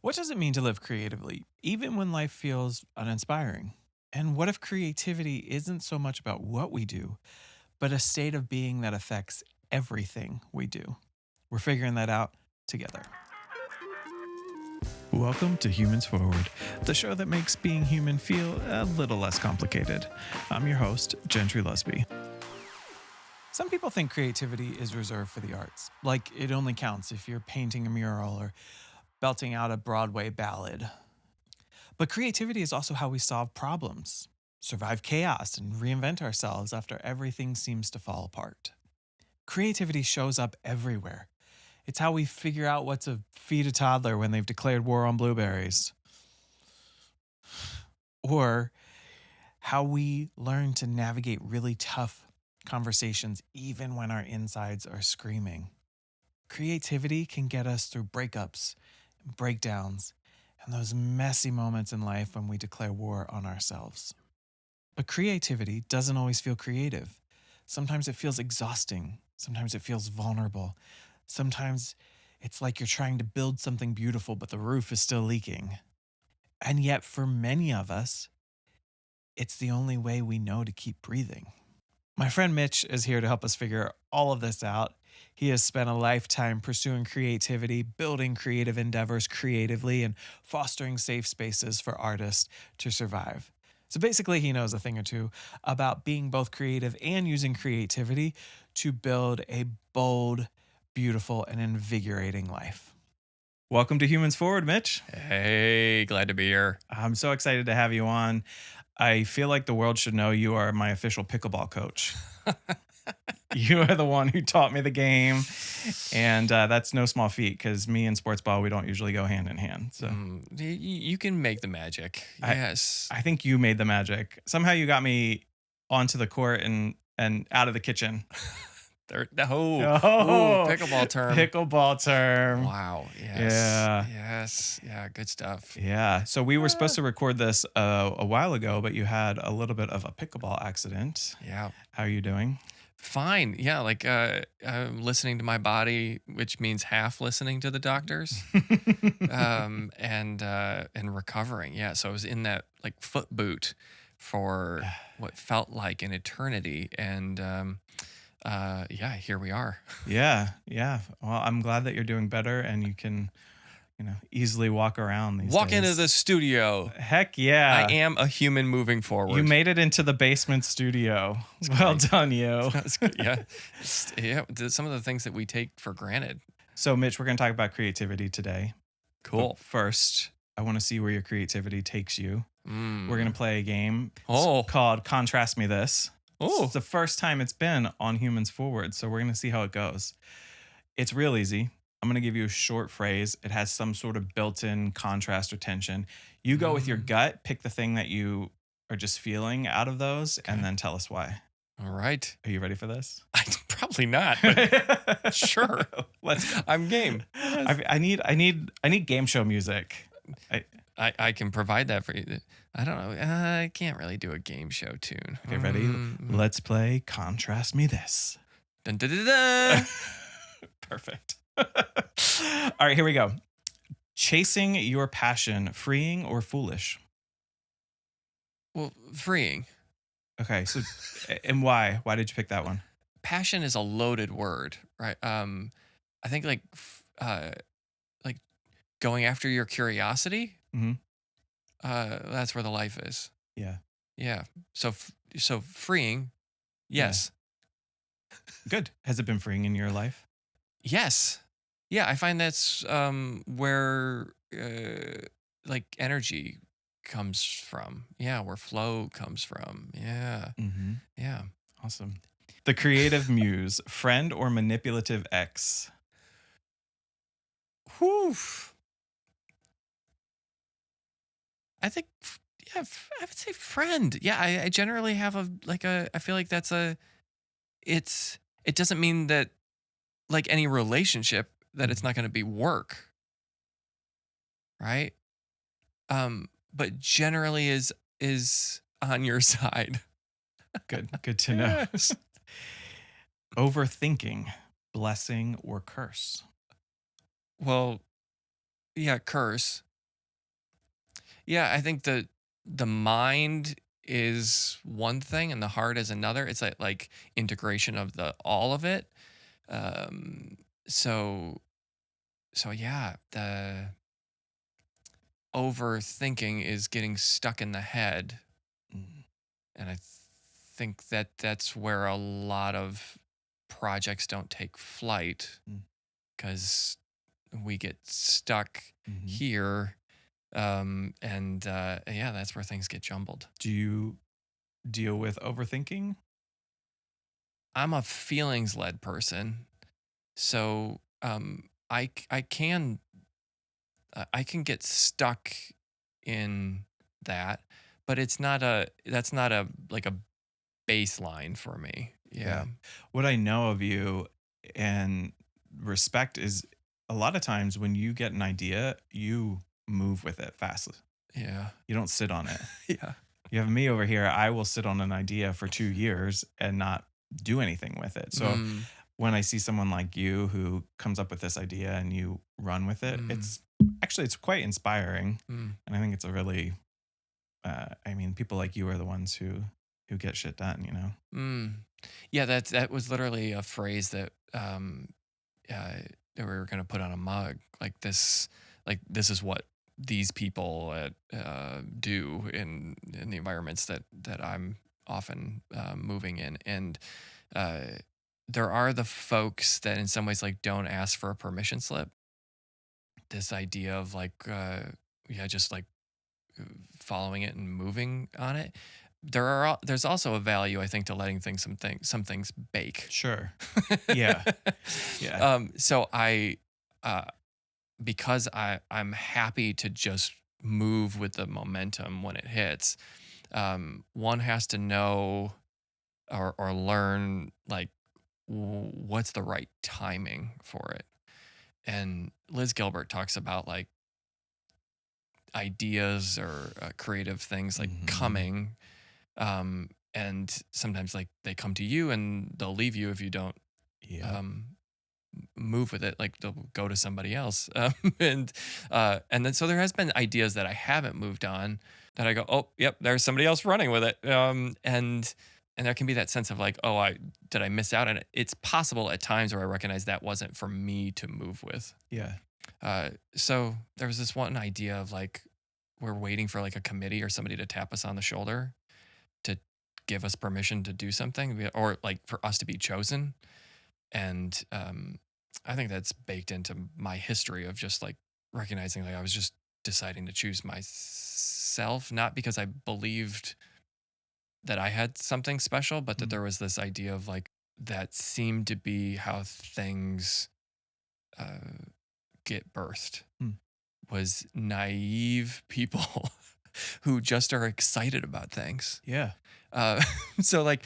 What does it mean to live creatively, even when life feels uninspiring? And what if creativity isn't so much about what we do, but a state of being that affects everything we do? We're figuring that out together. Welcome to Humans Forward, the show that makes being human feel a little less complicated. I'm your host, Gentry Lusby. Some people think creativity is reserved for the arts, like it only counts if you're painting a mural or belting out a Broadway ballad. But creativity is also how we solve problems, survive chaos, and reinvent ourselves after everything seems to fall apart. Creativity shows up everywhere. It's how we figure out what to feed a toddler when they've declared war on blueberries, or how we learn to navigate really tough conversations even when our insides are screaming. Creativity can get us through breakups and breakdowns and those messy moments in life when we declare war on ourselves. But creativity doesn't always feel creative. Sometimes it feels exhausting. Sometimes it feels vulnerable. Sometimes it's like you're trying to build something beautiful, but the roof is still leaking. And yet, for many of us, it's the only way we know to keep breathing. My friend Mitch is here to help us figure all of this out. He has spent a lifetime pursuing creativity, building creative endeavors creatively, and fostering safe spaces for artists to survive. So basically, he knows a thing or two about being both creative and using creativity to build a bold, beautiful, and invigorating life. Welcome to Humans Forward, Mitch. Hey, glad to be here. I'm so excited to have you on. I feel like the world should know you are my official pickleball coach. You are the one who taught me the game, and that's no small feat because me and sports ball, we don't usually go hand in hand. So You can make the magic. Yes. I think you made the magic. Somehow you got me onto the court and out of the kitchen. Pickleball term. Pickleball term. Wow. Yes. Yeah. Yes. Yeah. Good stuff. Yeah. So we were supposed to record this a while ago, but you had a little bit of a pickleball accident. Yeah. How are you doing? Fine. Yeah. Like I'm listening to my body, which means half listening to the doctors, and recovering. Yeah. So I was in that like foot boot for what felt like an eternity, and yeah, here we are. Yeah. Well, I'm glad that you're doing better and you can, easily walk around these Walk days. into the studio. Heck yeah. I am a human moving forward. You made it into the basement studio. Well done, you. That's good. Yeah. Yeah. Some of the things that we take for granted. So, Mitch, we're going to talk about creativity today. Cool. But first, I want to see where your creativity takes you. Mm. We're going to play a game Oh. called Contrast Me This. Oh. It's the first time it's been on Humans Forward, so we're going to see how it goes. It's real easy. I'm going to give you a short phrase. It has some sort of built-in contrast or tension. You go with your gut, pick the thing that you are just feeling out of those, and then tell us why. All right. Are you ready for this? Probably not, but sure. I'm game. I need game show music. I can provide that for you. I don't know. I can't really do a game show tune. Okay, ready? Let's play Contrast Me This. Dun, dun, dun, dun. Perfect. All right, here we go. Chasing your passion, freeing or foolish? Well, freeing. Okay, so and why? Why did you pick that one? Passion is a loaded word, right? I think like going after your curiosity. Mm-hmm. That's where the life is. Yeah. Yeah. So freeing. Yes. Yeah. Good. Has it been freeing in your life? Yes. Yeah, I find that's where like energy comes from. Yeah, where flow comes from. Yeah. Mm-hmm. Yeah. Awesome. The creative muse, friend or manipulative ex? Whew. I think, yeah, I would say friend. Yeah, I generally have I feel like it doesn't mean that like any relationship that it's not going to be work. Right. But generally is on your side. Good to know. Yes. Overthinking, blessing or curse? Well, yeah, curse. Yeah, I think the mind is one thing and the heart is another. It's like integration of the all of it. Um, so so yeah, the overthinking is getting stuck in the head, Mm, and I think that that's where a lot of projects don't take flight mm, because we get stuck mhm. here. And yeah, that's where things get jumbled. Do you deal with overthinking? I'm a feelings led person. So I can get stuck in that, but that's not a like a baseline for me. Yeah. Yeah. What I know of you and respect is a lot of times when you get an idea, you move with it fast. Yeah. You don't sit on it. Yeah. You have me over here, I will sit on an idea for 2 years and not do anything with it. So Mm, when I see someone like you who comes up with this idea and you run with it, mm, it's quite inspiring. mm, And I think it's a really I mean, people like you are the ones who get shit done, you know? mm. Yeah, that was literally a phrase uh, that we were gonna put on a mug. Like this is what these people do in the environments that I'm often moving in, and uh, there are the folks that in some ways like don't ask for a permission slip. This idea of like yeah, just like following it and moving on it. There's also a value I think to letting some things bake. Sure. Yeah. Yeah. So uh, because I'm happy to just move with the momentum when it hits. One has to know or learn like what's the right timing for it. And Liz Gilbert talks about like ideas or creative things like Mhm. coming, and sometimes like they come to you and they'll leave you if you don't Yep. um, move with it, like they'll go to somebody else. And then so there has been ideas that I haven't moved on that I go, oh yep, there's somebody else running with it. And there can be that sense of like, oh, I did I miss out? And it's possible at times where I recognize that wasn't for me to move with. Yeah. So there was this one idea of like we're waiting for like a committee or somebody to tap us on the shoulder to give us permission to do something, or like for us to be chosen. And I think that's baked into my history of just like recognizing like I was just deciding to choose myself, not because I believed that I had something special, but that Mm, there was this idea of like that seemed to be how things uh, get birthed, mm. was naive people who just are excited about things. Yeah. Uh, so like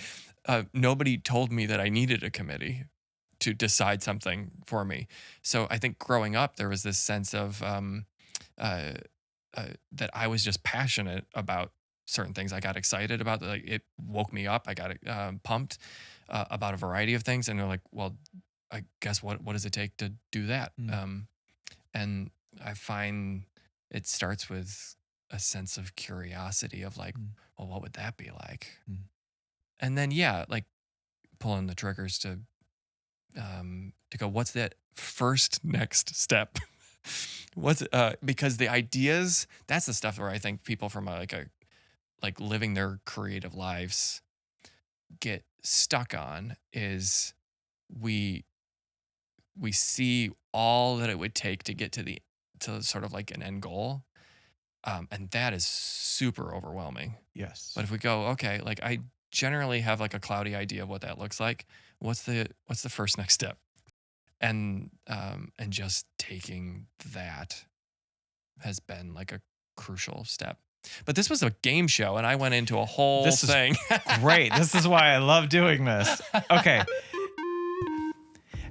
nobody told me that I needed a committee to decide something for me. So I think growing up there was this sense of uh, that I was just passionate about certain things. I got excited about like it woke me up. I got pumped about a variety of things, and they're like, well, I guess what does it take to do that? Mm, And I find it starts with a sense of curiosity of like, mm, well, what would that be like? mm. And then yeah, like pulling the triggers to go, what's that first next step? What's because the ideas, that's the stuff where I think people from a like living their creative lives get stuck on is we we see all that it would take to get to sort of like an end goal. And that is super overwhelming. But Yes. if we go, okay, like I generally have like a cloudy idea of what that looks like. What's the first next step? And just taking that has been like a crucial step. But this was a game show, and I went into a whole This is thing. great. This is why I love doing this. Okay.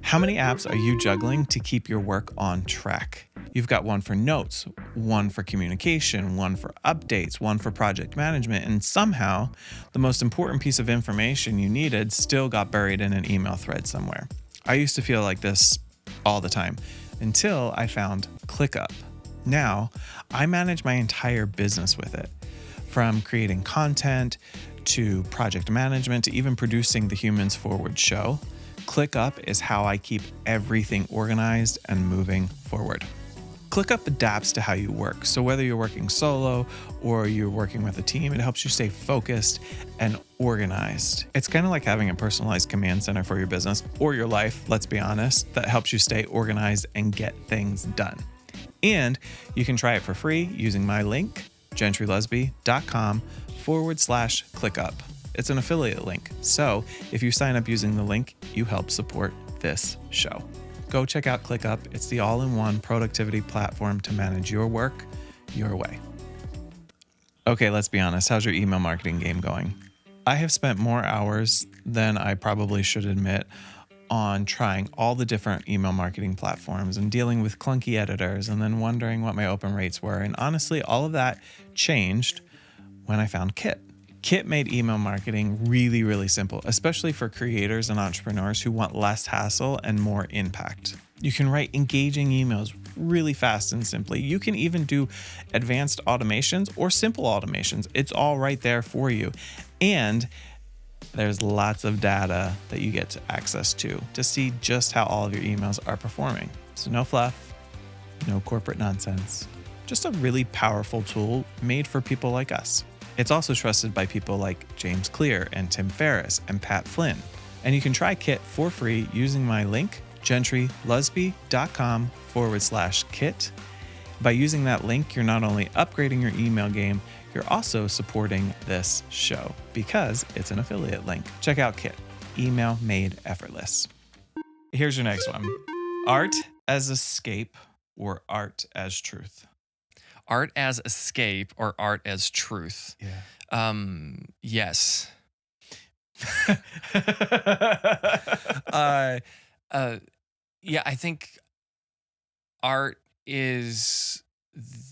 How many apps are you juggling to keep your work on track? You've got one for notes, one for communication, one for updates, one for project management, and somehow the most important piece of information you needed still got buried in an email thread somewhere. I used to feel like this all the time until I found ClickUp. Now, I manage my entire business with it, from creating content to project management to even producing the Humans Forward show. ClickUp is how I keep everything organized and moving forward. ClickUp adapts to how you work. So whether you're working solo or you're working with a team, it helps you stay focused and organized. It's kind of like having a personalized command center for your business or your life, let's be honest, that helps you stay organized and get things done. And you can try it for free using my link, gentrylusby.com/ClickUp. It's an affiliate link. So if you sign up using the link, you help support this show. Go check out ClickUp. It's the all-in-one productivity platform to manage your work your way. Okay, let's be honest. How's your email marketing game going? I have spent more hours than I probably should admit on trying all the different email marketing platforms and dealing with clunky editors and then wondering what my open rates were. And honestly, all of that changed when I found Kit. Kit made email marketing really, really simple, especially for creators and entrepreneurs who want less hassle and more impact. You can write engaging emails really fast and simply. You can even do advanced automations or simple automations. It's all right there for you. And there's lots of data that you get access to see just how all of your emails are performing. So no fluff, no corporate nonsense, just a really powerful tool made for people like us. It's also trusted by people like James Clear and Tim Ferriss and Pat Flynn. And you can try Kit for free using my link, gentrylusby.com/kit. By using that link, you're not only upgrading your email game, you're also supporting this show because it's an affiliate link. Check out Kit, email made effortless. Here's your next one. Art as escape or art as truth? Art as escape or art as truth? Yeah. Yes. uh, yeah, I think art is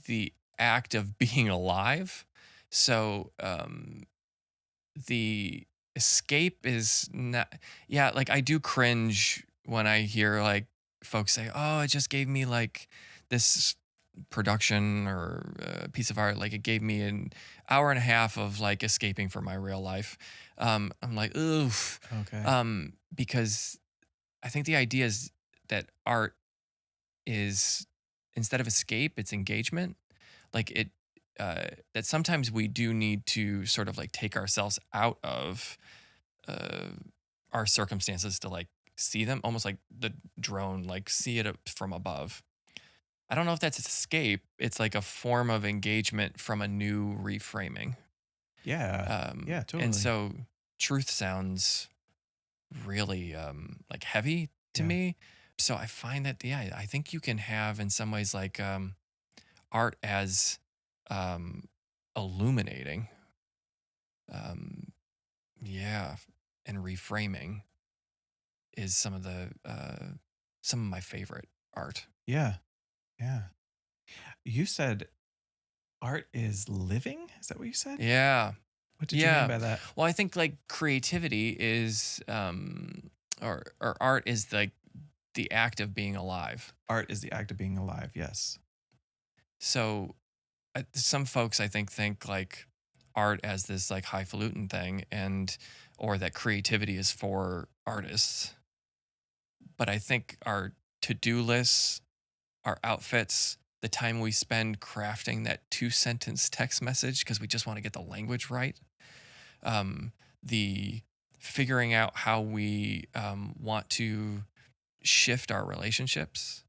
the act of being alive. So the escape is not, yeah, like I do cringe when I hear like folks say, oh, it just gave me like this production or piece of art, like it gave me an hour and a half of like escaping from my real life. I'm like, oof. Okay. Because I think the idea is that art is, instead of escape, it's engagement. Like it, that sometimes we do need to sort of like take ourselves out of uh, our circumstances to like see them, almost like the drone, like see it from above. I don't know if that's escape. It's like a form of engagement from a new reframing. Yeah. Yeah, And totally. so truth sounds really like heavy to Yeah. me. So I find that, yeah, I think you can have in some ways like art as um, illuminating. Um, yeah. And reframing is some of my favorite art. Yeah. Yeah. You said art is living? Is that what you said? Yeah. What did you mean Yeah. by that? Well, I think like creativity is or art is like the act of being alive. Art is the act of being alive. Yes. So some folks I think like art as this like highfalutin thing, and or that creativity is for artists. But I think our to-do lists, our outfits, the time we spend crafting that 2-sentence text message because we just want to get the language right, the figuring out how we want to shift our relationships,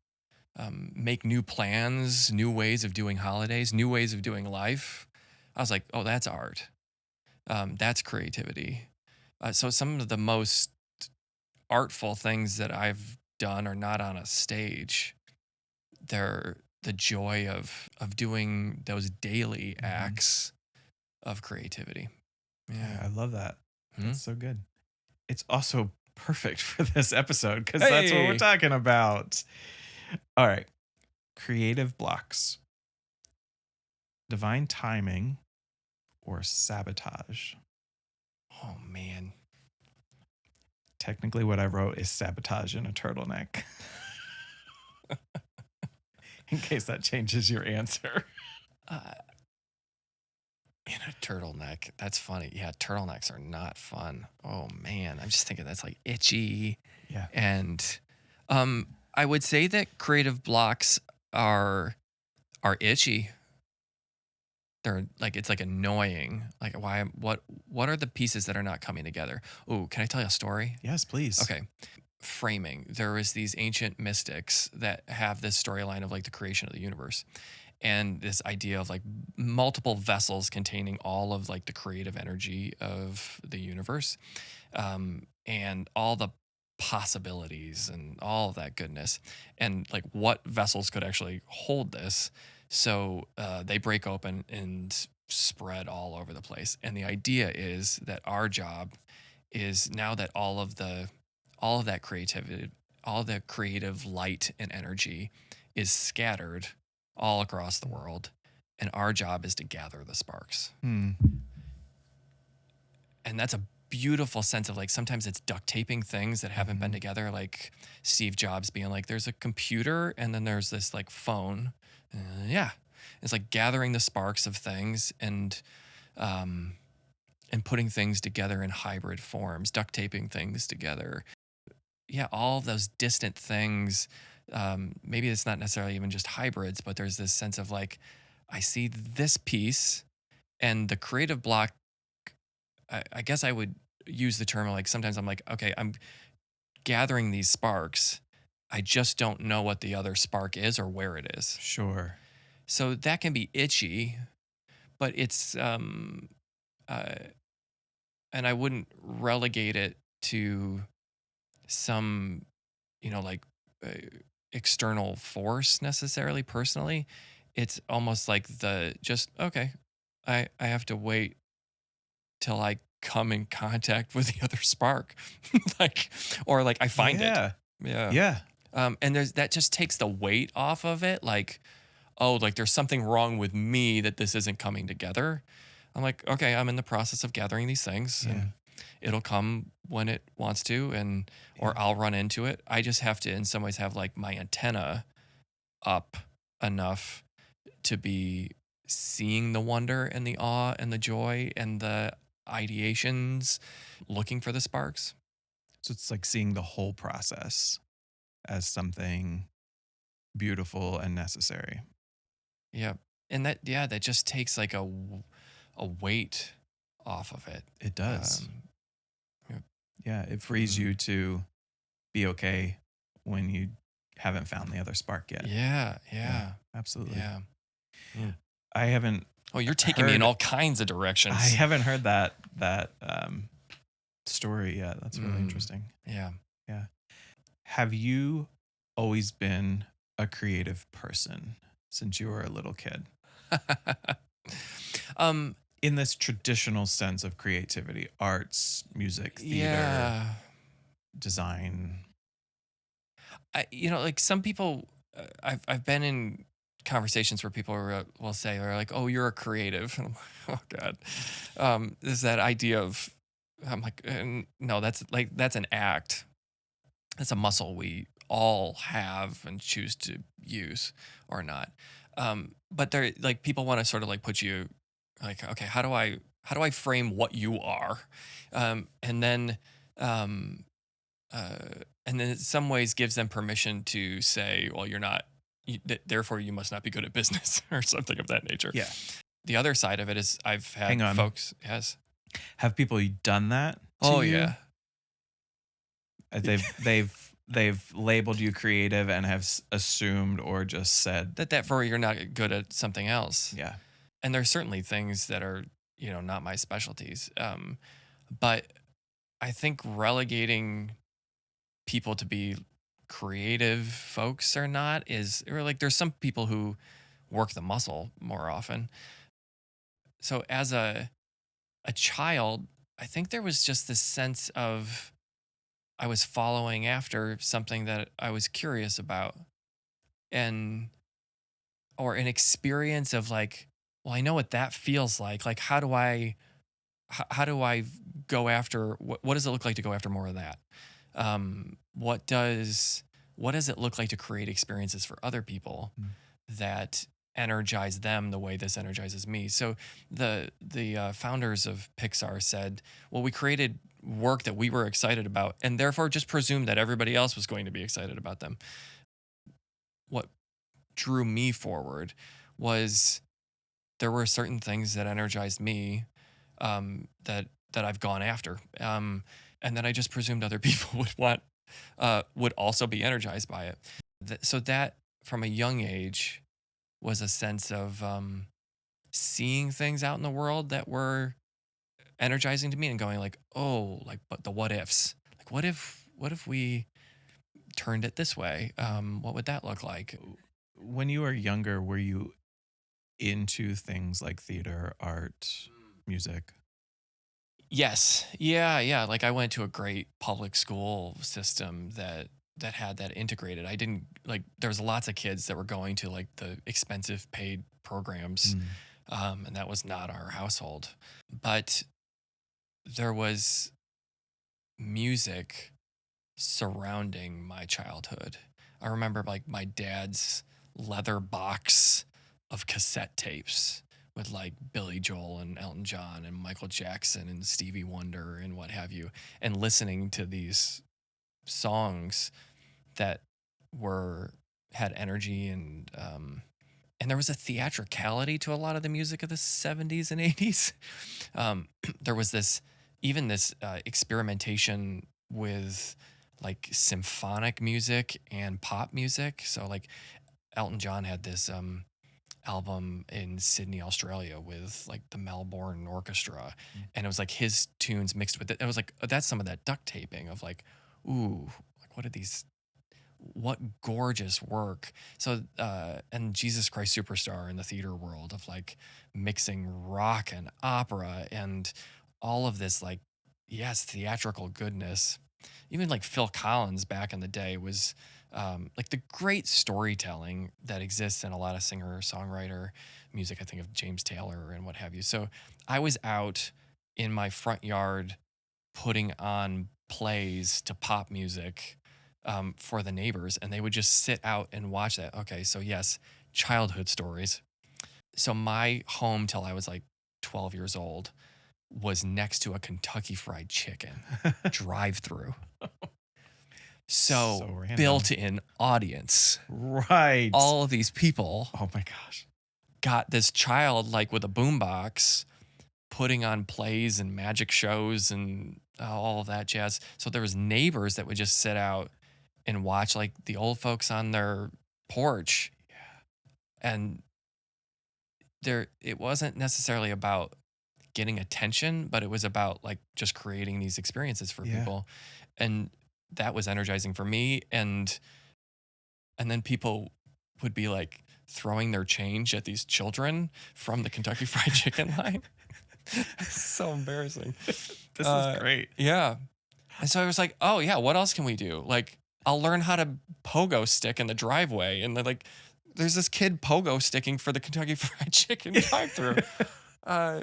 make new plans, new ways of doing holidays, new ways of doing life. I was like, oh, that's art. That's creativity. So some of the most artful things that I've done are not on a stage. They're the joy of doing those daily Mhm. acts of creativity. Yeah, Yeah. I love that. Hmm? That's so good. It's also perfect for this episode because that's what we're Hey. talking about. All right. Creative blocks, divine timing, or sabotage. Oh man. Technically, what I wrote is sabotage in a turtleneck. in case that changes your answer. Uh, in a turtleneck. That's funny. Yeah, turtlenecks are not fun. Oh man, I'm just thinking that's like itchy. Yeah. And I would say that creative blocks are itchy. They're like it's like annoying. Like what are the pieces that are not coming together? Oh, can I tell you a story? Yes, please. Okay. Framing. There is these ancient mystics that have this storyline of like the creation of the universe and this idea of like multiple vessels containing all of like the creative energy of the universe, and all the possibilities and all of that goodness, and like what vessels could actually hold this. So they break open and spread all over the place. And the idea is that our job is now that all of that creativity, all the creative light and energy is scattered all across the world, and our job is to gather the sparks. Hmm. And that's a beautiful sense of like sometimes it's duct taping things that haven't been together, like Steve Jobs being like there's a computer and then there's this like phone. Yeah, it's like gathering the sparks of things um and putting things together in hybrid forms, duct taping things together. Yeah, all of those distant things. Maybe it's not necessarily even just hybrids, but there's this sense of like, I see this piece and the creative block. I guess I would use the term like sometimes I'm like, okay, I'm gathering these sparks. I just don't know what the other spark is or where it is. Sure. So that can be itchy, but it's, and I wouldn't relegate it to some, like uh, external force necessarily personally. It's almost like okay, I have to wait till I come in contact with the other spark, like, or like I find it. Yeah. Yeah. Yeah. And that just takes the weight off of it. Like, oh, like there's something wrong with me that this isn't coming together. I'm like, okay, I'm in the process of gathering these things, Yeah. and it'll come when it wants to, or I'll run into it. I just have to, in some ways, have like my antenna up enough to be seeing the wonder and the awe and the joy and the ideations, looking for the sparks. So it's like seeing the whole process as something beautiful and necessary. Yeah. And that just takes like a weight off of it. It does. Yeah. Yeah. It frees you to be okay when you haven't found the other spark yet. Yeah. Absolutely. Yeah. I haven't. Oh, you're taking me in all kinds of directions. I haven't heard that story yet. That's really interesting. Yeah. Yeah. Have you always been a creative person since you were a little kid? In this traditional sense of creativity, arts, music, theater, design. Like some people, I've been in conversations where people will say, they're like, "Oh, you're a creative." And I'm like, oh God, there's that idea of, I'm like, no, that's an act. That's a muscle we all have and choose to use or not. But they're like people want to sort of like put you like, okay, how do I frame what you are, and then um, and then in some ways gives them permission to say, well, you're not, therefore you must not be good at business or something of that nature. Yeah. The other side of it is I've had Hang on. folks, yes. Have people done that to Oh you? yeah. They've labeled you creative and have assumed or just said That for you're not good at something else. yeah. And there's certainly things that are, not my specialties. But I think relegating people to be creative folks or not or like there's some people who work the muscle more often. So as a child, I think there was just this sense of I was following after something that I was curious about, and or an experience of like, well, I know what that feels like. Like how do I go after what does it look like to go after more of that? What does it look like to create experiences for other people? that energize them the way this energizes me. So the founders of Pixar said, "Well, we created work that we were excited about, and therefore just presumed that everybody else was going to be excited about them." What drew me forward was there were certain things that energized me, that I've gone after, and then I just presumed other people would also be energized by it. So that from a young age was a sense of seeing things out in the world that were energizing to me and going like, oh, like but the what ifs, like what if we turned it this way? What would that look like? When you were younger, were you into things like theater, art, music? Yes. Yeah, yeah. Like I went to a great public school system that had that integrated. I didn't like there was lots of kids that were going to like the expensive paid programs. Mm. And that was not our household. But there was music surrounding my childhood. I remember like my dad's leather box of cassette tapes with like Billy Joel and Elton John and Michael Jackson and Stevie Wonder and what have you, and listening to these songs that were had energy and there was a theatricality to a lot of the music of the 70s and 80s. There was this experimentation with like symphonic music and pop music. So like Elton John had this album in Sydney, Australia with like the Melbourne Orchestra. Mm. And it was like his tunes mixed with it. It was like that's some of that duct taping of like, ooh, like what gorgeous work. So and Jesus Christ Superstar in the theater world of like mixing rock and opera and all of this like yes, theatrical goodness. Even like Phil Collins back in the day was like the great storytelling that exists in a lot of singer songwriter music. I think of James Taylor and what have you. So I was out in my front yard putting on plays to pop music for the neighbors, and they would just sit out and watch that. Okay, so yes, childhood stories. So my home till I was like 12 years old was next to a Kentucky Fried Chicken drive-through. So So random. built-in audience. Right. All of these people Oh my gosh. got this child like with a boombox putting on plays and magic shows and all of that jazz. So there was neighbors that would just sit out and watch like the old folks on their porch. And there it wasn't necessarily about getting attention, but it was about like just creating these experiences for Yeah. people. And that was energizing for me. And then people would be like throwing their change at these children from the Kentucky Fried Chicken line. So embarrassing. This is great. Yeah. And so I was like, oh yeah, what else can we do? Like I'll learn how to pogo stick in the driveway. And then like there's this kid pogo sticking for the Kentucky Fried Chicken drive-through. uh,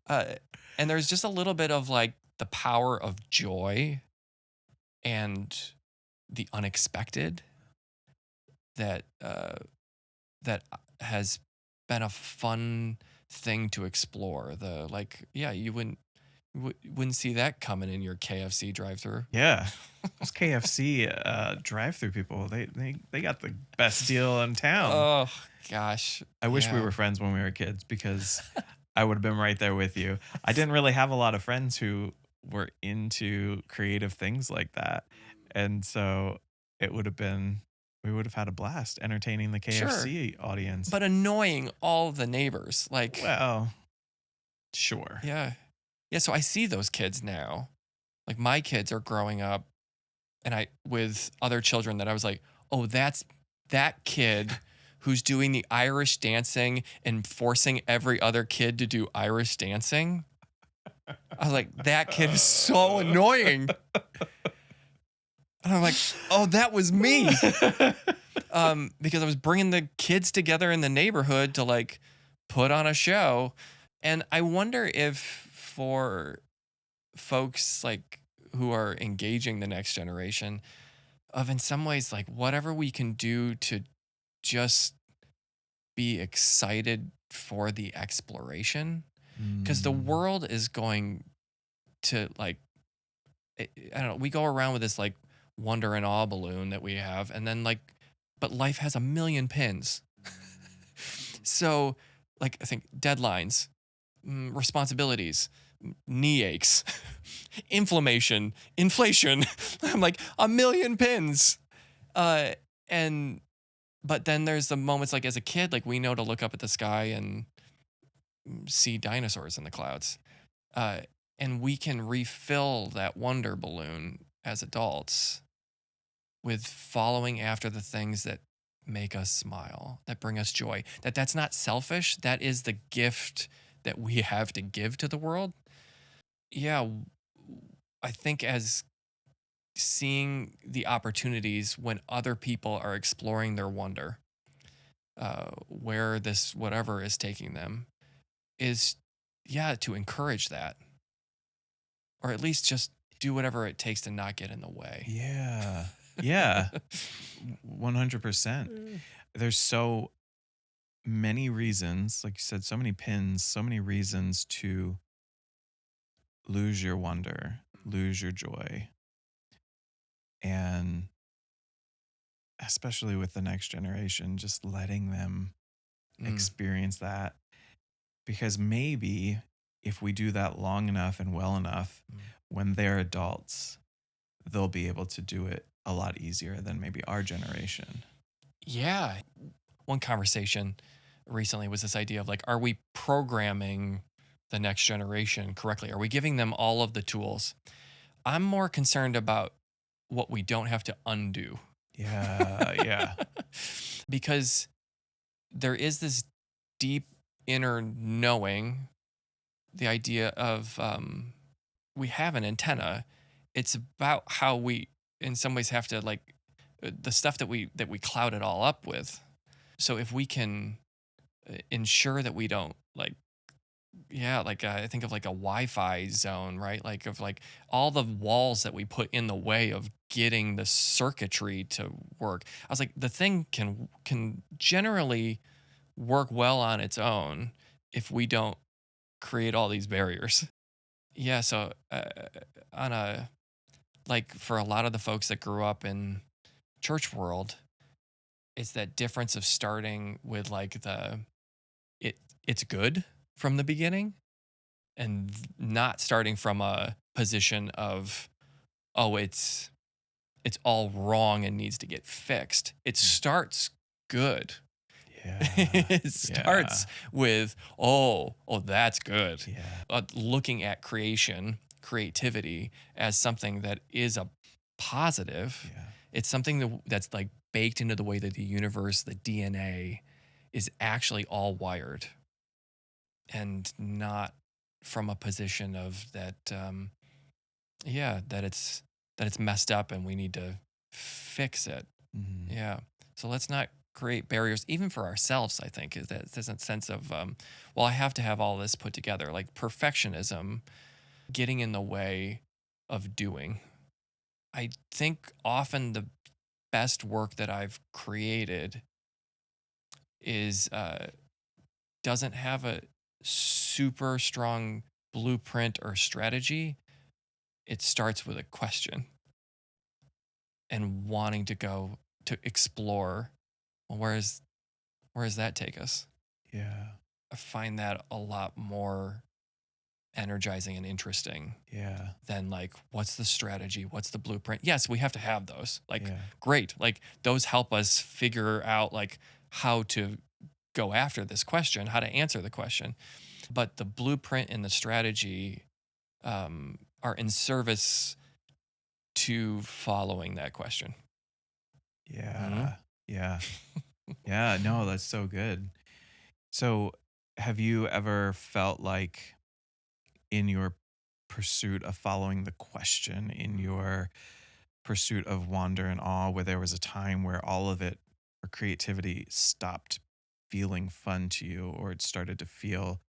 and there's just a little bit of like the power of joy and the unexpected that has been a fun thing to explore. The like, yeah, you wouldn't see that coming in your KFC drive-through. Yeah. Those KFC drive-through people, they got the best deal in town. Oh gosh, I wish we yeah. were friends when we were kids because I would have been right there with you. I didn't really have a lot of friends who were into creative things like that. And so it would have been we would have had a blast entertaining the KFC audience. But annoying all the neighbors. Like, Well, sure. yeah. Yeah, so I see those kids now. Like my kids are growing up and I with other children that I was like, "Oh, that's that kid who's doing the Irish dancing and forcing every other kid to do Irish dancing." I was like, "That kid is so annoying." And I'm like, "Oh, that was me." Because I was bringing the kids together in the neighborhood to like put on a show. And I wonder if for folks like who are engaging the next generation of in some ways like whatever we can do to just be excited for the exploration because the Mm. world is going to like I don't know. We go around with this like wonder and awe balloon that we have, and then like, but life has a million pins. So, like, I think deadlines, responsibilities, knee aches, inflammation, inflation. I'm like a million pins. Uh, and but then there's the moments like as a kid, like we know to look up at the sky and see dinosaurs in the clouds. Uh, and we can refill that wonder balloon as adults with following after the things that make us smile, that bring us joy. That's not selfish. That is the gift that we have to give to the world. Yeah, I think as seeing the opportunities when other people are exploring their wonder, where this whatever is taking them, is yeah to encourage that, or at least just do whatever it takes to not get in the way. Yeah. Yeah. 100%. There's so many reasons, like you said, so many pins, so many reasons to lose your wonder, lose your joy. And especially with the next generation, just letting them Mm, experience that. Because maybe if we do that long enough and well enough, mm. when they're adults, they'll be able to do it a lot easier than maybe our generation. Yeah. One conversation recently was this idea of like, are we programming the next generation correctly? Are we giving them all of the tools? I'm more concerned about what we don't have to undo. Yeah. Yeah. Because there is this deep inner knowing, the idea of we have an antenna. It's about how we, in some ways, have to like the stuff that we cloud it all up with. So if we can ensure that we don't like yeah like I think of like a wi-fi zone, right, like of like all the walls that we put in the way of getting the circuitry to work. I was like the thing can generally work well on its own if we don't create all these barriers. Yeah, so on a like for a lot of the folks that grew up in church world, it's that difference of starting with like it it's good from the beginning and not starting from a position of oh it's all wrong and needs to get fixed. It starts good. Yeah. It starts Yeah. with oh that's good. Yeah. Looking at creativity as something that is a positive. Yeah. It's something that's like baked into the way that the universe, the DNA, is actually all wired, and not from a position of that yeah that it's messed up and we need to fix it. Mhm. Yeah, so let's not create barriers even for ourselves. I think is that there's a sense of well, I have to have all this put together, like perfectionism getting in the way of doing. I think often the best work that I've created is doesn't have a super strong blueprint or strategy. It starts with a question and wanting to go to explore. Well, where does that take us? Yeah. I find that a lot more energizing and interesting Yeah. than like what's the strategy, what's the blueprint. Yes, we have to have those. Like Yeah. great, like those help us figure out like how to go after this question, how to answer the question. But the blueprint and the strategy are in service to following that question. Mhm. Yeah. Yeah. Yeah. No, that's so good. So, have you ever felt like in your pursuit of following the question, in your pursuit of wonder and awe, where there was a time where all of it or creativity stopped feeling fun to you, or it started to feel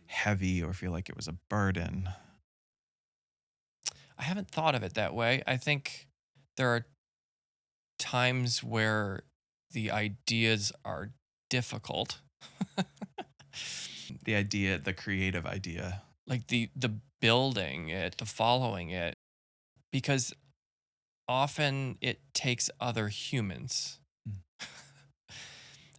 heavy or feel like it was a burden? I haven't thought of it that way. I think there are times where the ideas are difficult The idea, the creative idea. Like the building it, the following it, because often it takes other humans. Mm.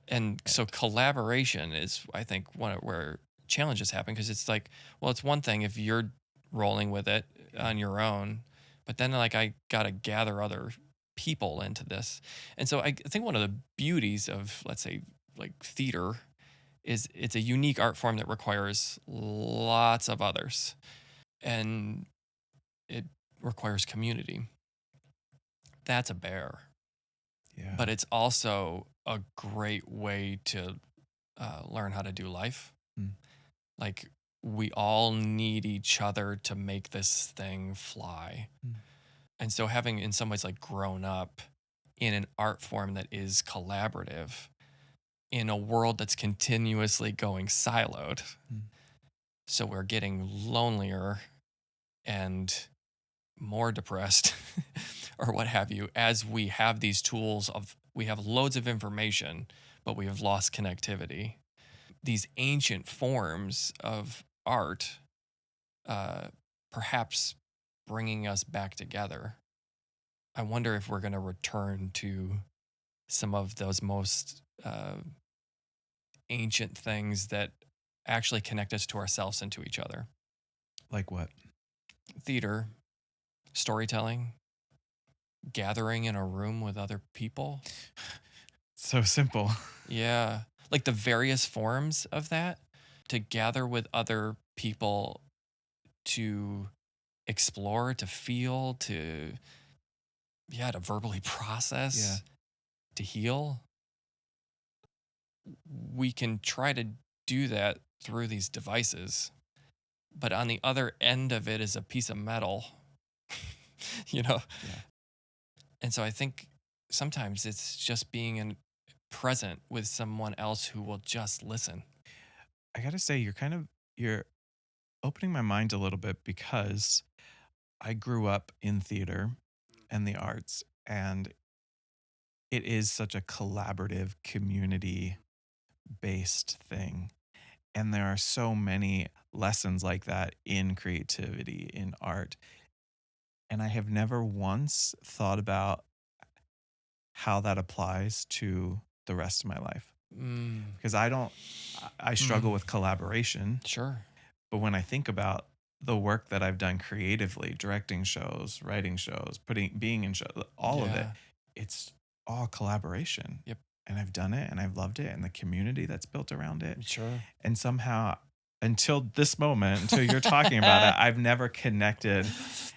And so Right. collaboration is, I think, one of where challenges happen because it's like, well, it's one thing if you're rolling with it Yeah. on your own, but then like I got to gather other people into this. And so I think one of the beauties of, let's say, like theater is it's a unique art form that requires lots of others and it requires community. That's a bear, Yeah. but it's also a great way to learn how to do life. Mm. Like we all need each other to make this thing fly. Mm. And so having in some ways like grown up in an art form that is collaborative in a world that's continuously going siloed. Mm. So we're getting lonelier and more depressed or what have you as we have these tools of we have loads of information but we have lost connectivity. These ancient forms of art uh, perhaps bringing us back together. I wonder if we're going to return to some of those most ancient things that actually connect us to ourselves and to each other. Like what? Theater, storytelling, gathering in a room with other people. So simple. Yeah. Like the various forms of that to gather with other people to explore, to feel, to verbally Yeah. process, to heal. We can try to do that through these devices. But on the other end of it is a piece of metal, you know? Yeah. And so I think sometimes it's just being present with someone else who will just listen. I got to say you're opening my mind a little bit because I grew up in theater and the arts, and it is such a collaborative community based thing. And there are so many lessons like that in creativity, in art. And I have never once thought about how that applies to the rest of my life. Mm, Because I struggle mm, with collaboration. sure. But when I think about the work that I've done creatively, directing shows, writing shows, being in shows, all of it, Yeah. it's all collaboration. Yep. And I've done it and I've loved it and the community that's built around it. Sure. And somehow until this moment, until you're talking about it, I've never connected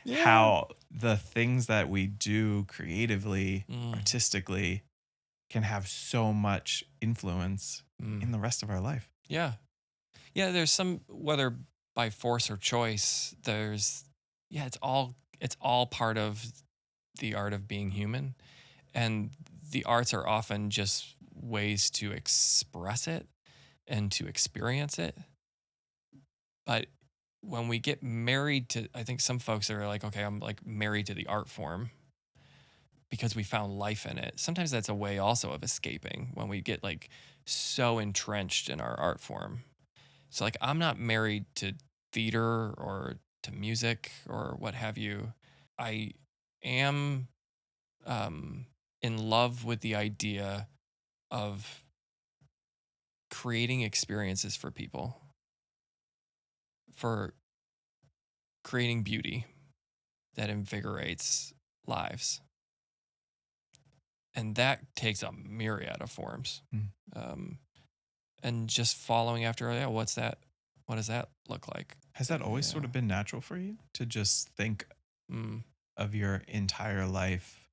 Yeah. how the things that we do creatively, Mm, artistically can have so much influence mm. in the rest of our life. Yeah. Yeah, there's some whether by force or choice, it's all part of the art of being human. And the arts are often just ways to express it and to experience it. But when we get married to I think some folks are like, okay, I'm like married to the art form because we found life in it. Sometimes that's a way also of escaping when we get like so entrenched in our art form. So like I'm not married to theater or to music or what have you. I am in love with the idea of creating experiences for people, for creating beauty that invigorates lives. And that takes a myriad of forms. Mm. Um, and just following after, yeah, what's that? What does that look like? Has that always Yeah. sort of been natural for you to just think Mm. of your entire life?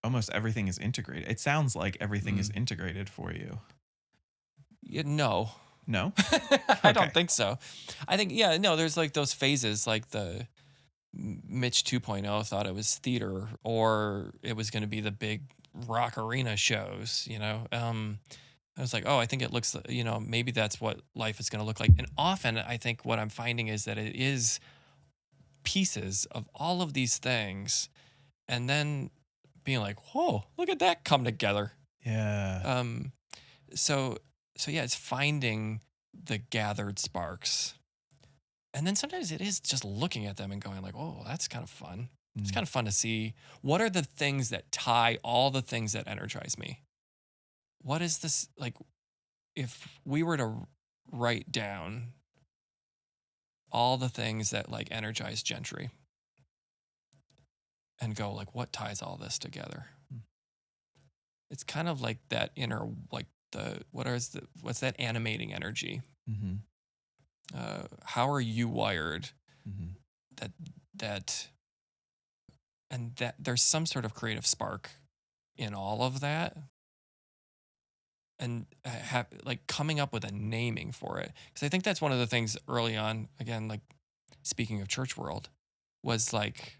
Almost everything is integrated. It sounds like everything is Mm. integrated for you. Yeah, no. No? I Okay. don't think so. I think, yeah, no, there's like those phases, like the Mitch 2.0 thought it was theater or it was going to be the big rock arena shows, you know? I was like, oh, I think it looks, maybe that's what life is going to look like. And often I think what I'm finding is that it is pieces of all of these things and then being like, whoa, look at that come together. Yeah. Um, so So yeah, it's finding the gathered sparks. And then sometimes it is just looking at them and going like, "Oh, that's kind of fun." It's Mm. kind of fun to see what are the things that tie all the things that energize me. What is this like if we were to write down all the things that like energize Gentry and go like what ties all this together? Mm. It's kind of like that inner like what's that animating energy? Mhm. How are you wired Mhm. that that and that there's some sort of creative spark in all of that and have like coming up with a naming for it because I think that's one of the things early on again like speaking of church world was like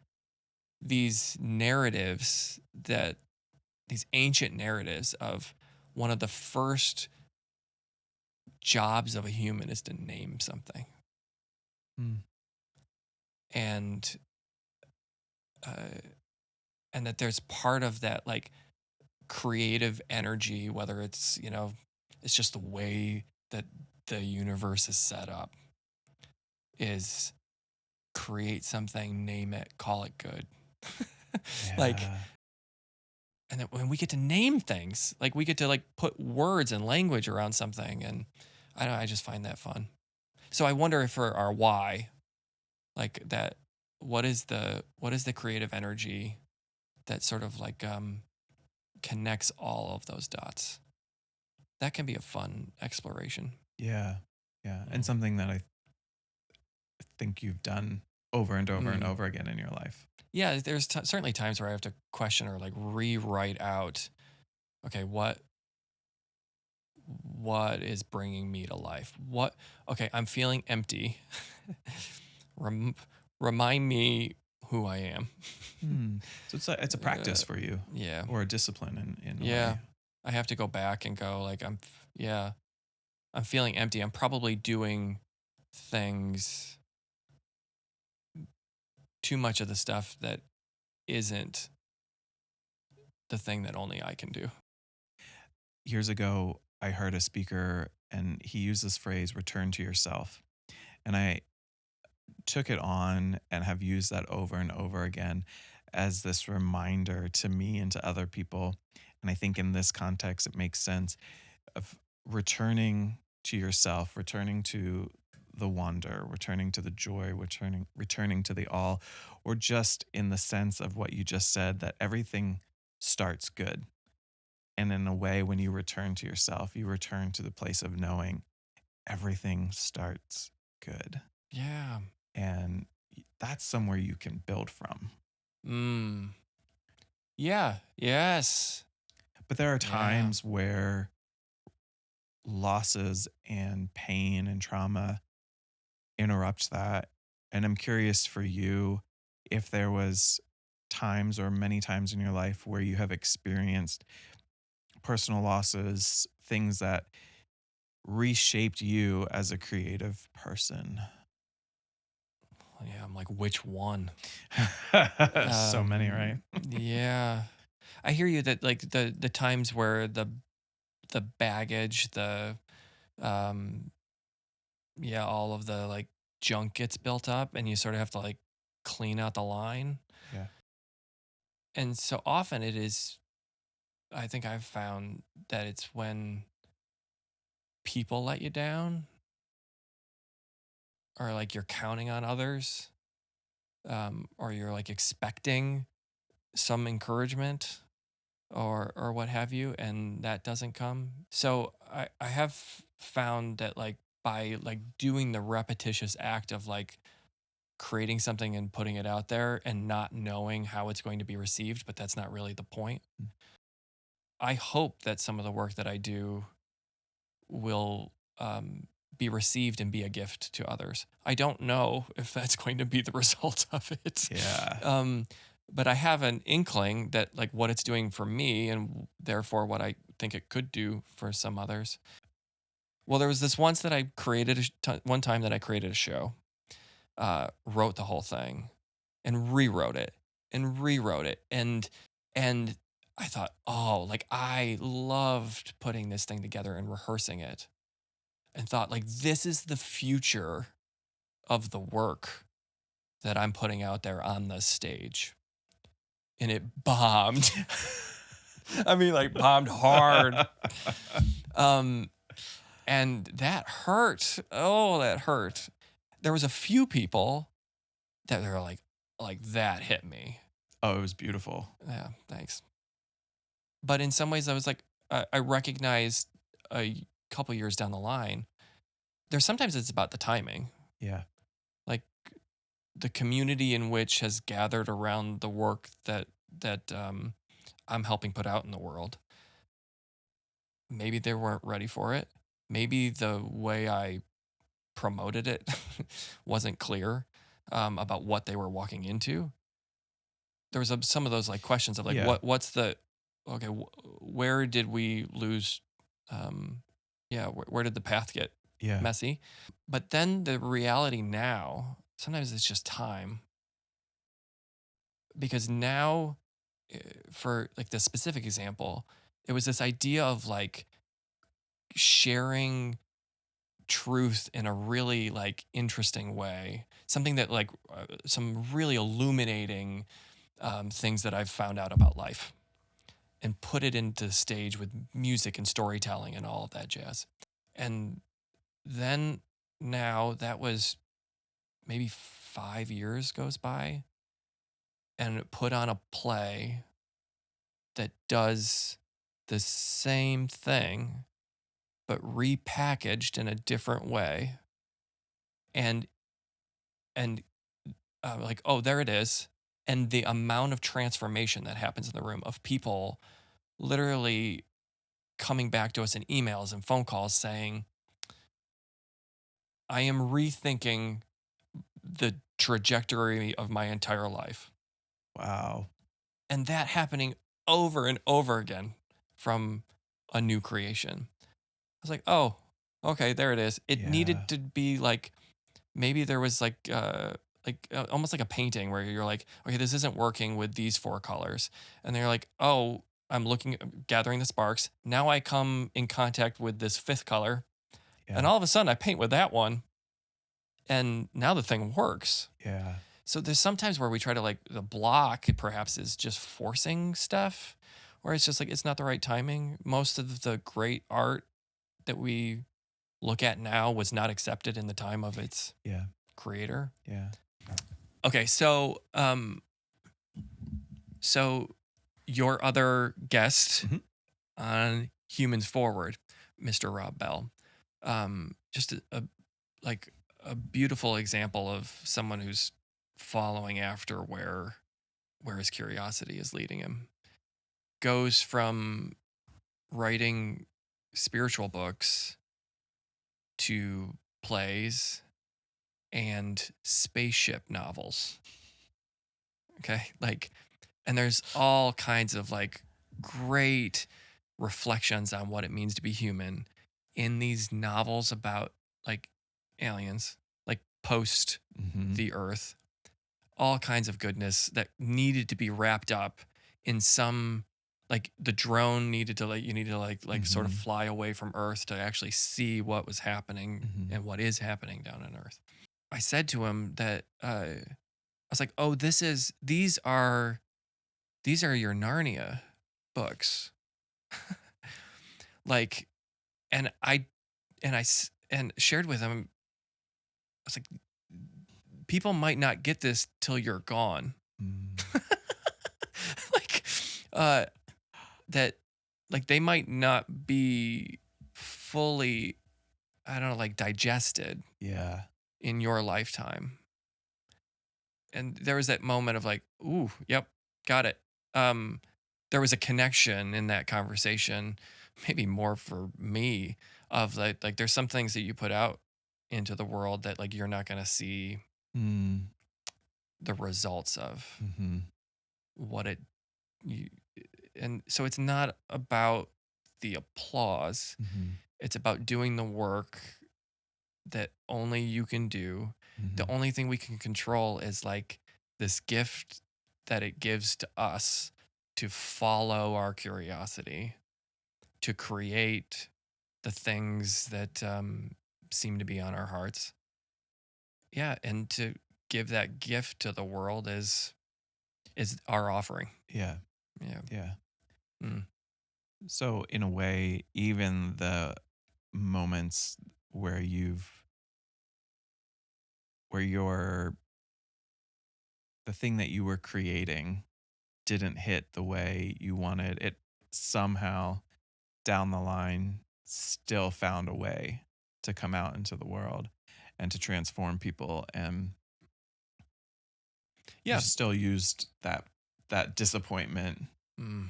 these narratives that these ancient narratives of one of the first jobs of a human is to name something Mm. and uh, and that there's part of that like creative energy whether it's it's just the way that the universe is set up is create something, name it, call it good. Like, Yeah. and then when we get to name things, like we get to like put words and language around something, and I don't know, I just find that fun. So I wonder if for our why, like that, what is the creative energy that sort of like connects all of those dots? That can be a fun exploration. Yeah. Yeah. And Mm. something that I think you've done over and over and Mm. over again in your life. Yeah, there's certainly times where I have to question or like rewrite out. Okay, what is bringing me to life? What? Okay, I'm feeling empty. Rem- Remind me who I am. Hmm. So it's a uh, practice for you, yeah, or a discipline in a yeah. way. I have to go back and go like yeah. I'm feeling empty. I'm probably doing things too much of the stuff that isn't the thing that only I can do. Years ago, I heard a speaker and he used this phrase, return to yourself. And I took it on and have used that over and over again as this reminder to me and to other people. And I think in this context, it makes sense of returning to yourself, returning to the wonder, returning to the joy, returning to the all, or just in the sense of what you just said, that everything starts good. And in a way, when you return to yourself, you return to the place of knowing everything starts good. Yeah. And that's somewhere you can build from. Mm. Yeah. Yes. But there are Yeah. times where losses and pain and trauma interrupt that. And I'm curious for you if there was times or many times in your life where you have experienced personal losses, things that reshaped you as a creative person. Yeah. I'm like, which one? So many, right? Yeah. I hear you that like the times where the baggage, the um yeah, all of the like junk gets built up and you sort of have to like clean out the line. Yeah. And so often it is I think I've found that it's when people let you down or like you're counting on others or you're like expecting some encouragement or what have you and that doesn't come. So I have found that like by like doing the repetitious act of like creating something and putting it out there and not knowing how it's going to be received, but that's not really the point. Mm. I hope that some of the work that I do will be received and be a gift to others. I don't know if that's going to be the result of it. Yeah. Um, but I have an inkling that like what it's doing for me and therefore what I think it could do for some others. Well, there was this once that I created one time that I created a show, wrote the whole thing and rewrote it and rewrote it and I thought, oh, like I loved putting this thing together and rehearsing it and thought, like, this is the future of the work that I'm putting out there on the stage. And it bombed. I mean, like, bombed hard. Um, and that hurt. Oh, that hurt. There was a few people that they were like that hit me. Oh, it was beautiful. Yeah, thanks. But in some ways, I was like, I recognized a couple years down the line, there's sometimes it's about the timing. Yeah. Like the community in which has gathered around the work that I'm helping put out in the world. Maybe they weren't ready for it. Maybe the way I promoted it wasn't clear about what they were walking into. There was some of those like questions of like Yeah. what's the okay where did we lose yeah where did the path get Yeah. messy, but then the reality now sometimes it's just time, because now for like the specific example, it was this idea of like sharing truth in a really like interesting way, something that like some really illuminating things that I've found out about life, and put it into the stage with music and storytelling and all of that jazz. And then now that was maybe 5 years goes by, and put on a play that does the same thing but repackaged in a different way, and like, oh, there it is. And the amount of transformation that happens in the room of people literally coming back to us in emails and phone calls saying, I am rethinking the trajectory of my entire life. Wow. And that happening over and over again from a new creation. I was like, oh, okay, there it is. It Yeah. needed to be like, maybe there was almost like a painting where you're like, okay, this isn't working with these four colors. And they're like, oh, I'm gathering the sparks. Now I come in contact with this fifth color. And Yeah. all of a sudden I paint with that one. And now the thing works. Yeah. So there's sometimes where we try to like the block perhaps is just forcing stuff, or it's just like it's not the right timing. Most of the great art that we look at now was not accepted in the time of its Yeah. creator. Yeah. Okay, so your other guest Mhm. on Humans Forward, Mr. Rob Bell, just like a beautiful example of someone who's following after where his curiosity is leading him. Goes from writing spiritual books to plays and spaceship novels. Okay, like, and there's all kinds of like great reflections on what it means to be human in these novels about like aliens, like post Mhm. the earth, all kinds of goodness that needed to be wrapped up in some, like the drone needed to like, you needed to like sort of Mhm. fly away from earth to actually see what was happening Mhm. and what is happening down on earth. I said to him that I was like, oh, these are your Narnia books. Like, and and shared with him, I was like, people might not get this till you're gone. Mm. Like, uh, that, like, they might not be fully, I don't know, like digested Yeah. in your lifetime. And there was that moment of like, ooh, yep, got it. Um, there was a connection in that conversation, maybe more for me, of like there's some things that you put out into the world that like you're not gonna see Mm. the results of Mhm. what it you, and so it's not about the applause. Mhm. It's about doing the work that only you can do. The Mhm. only thing we can control is like this gift that it gives to us to follow our curiosity, to create the things that seem to be on our hearts. Yeah, and to give that gift to the world is our offering. Yeah. Yeah. Yeah. Mm. So in a way, even the moments where where your the thing that you were creating didn't hit the way you wanted, it somehow down the line still found a way to come out into the world and to transform people, and you Yeah. still used that disappointment Mm.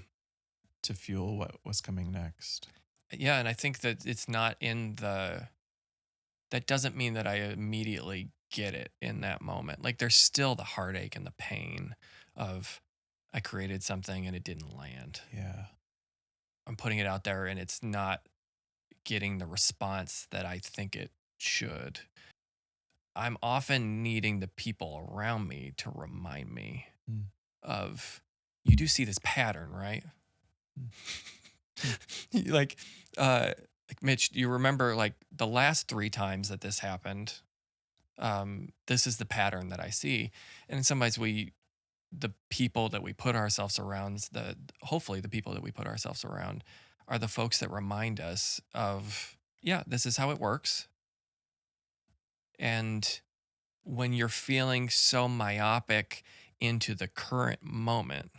to fuel what was coming next. Yeah, and I think that it's not in the that doesn't mean that I immediately get it in that moment. Like there's still the heartache and the pain of I created something and it didn't land. Yeah. I'm putting it out there and it's not getting the response that I think it should. I'm often needing the people around me to remind me Mm, of you do see this pattern, right? mm, mm. like like Mitch, do you remember like the last 3 times that this happened? This is the pattern that I see. And in some ways the people that we put ourselves around, the hopefully the people that we put ourselves around are the folks that remind us of, yeah, this is how it works. And when you're feeling so myopic into the current moment,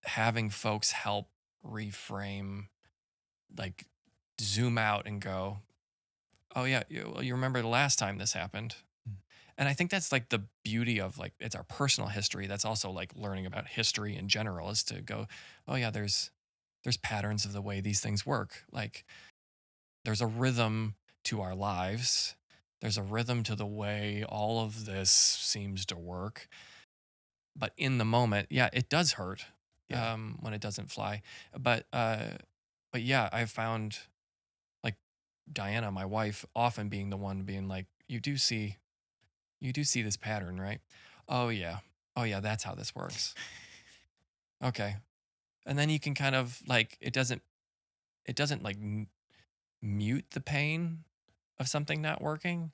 having folks help reframe, like zoom out and go, oh yeah, you remember the last time this happened. Mm. And I think that's like the beauty of like it's our personal history. That's also like learning about history in general is to go, oh yeah, there's patterns of the way these things work. Like there's a rhythm to our lives. There's a rhythm to the way all of this seems to work. But in the moment, yeah, it does hurt Yeah. when it doesn't fly. But but yeah, I've found like Diana, my wife, often being the one being like, you do see this pattern, right? Oh yeah. Oh yeah, that's how this works. Okay. And then you can kind of like it doesn't like mute the pain of something not working.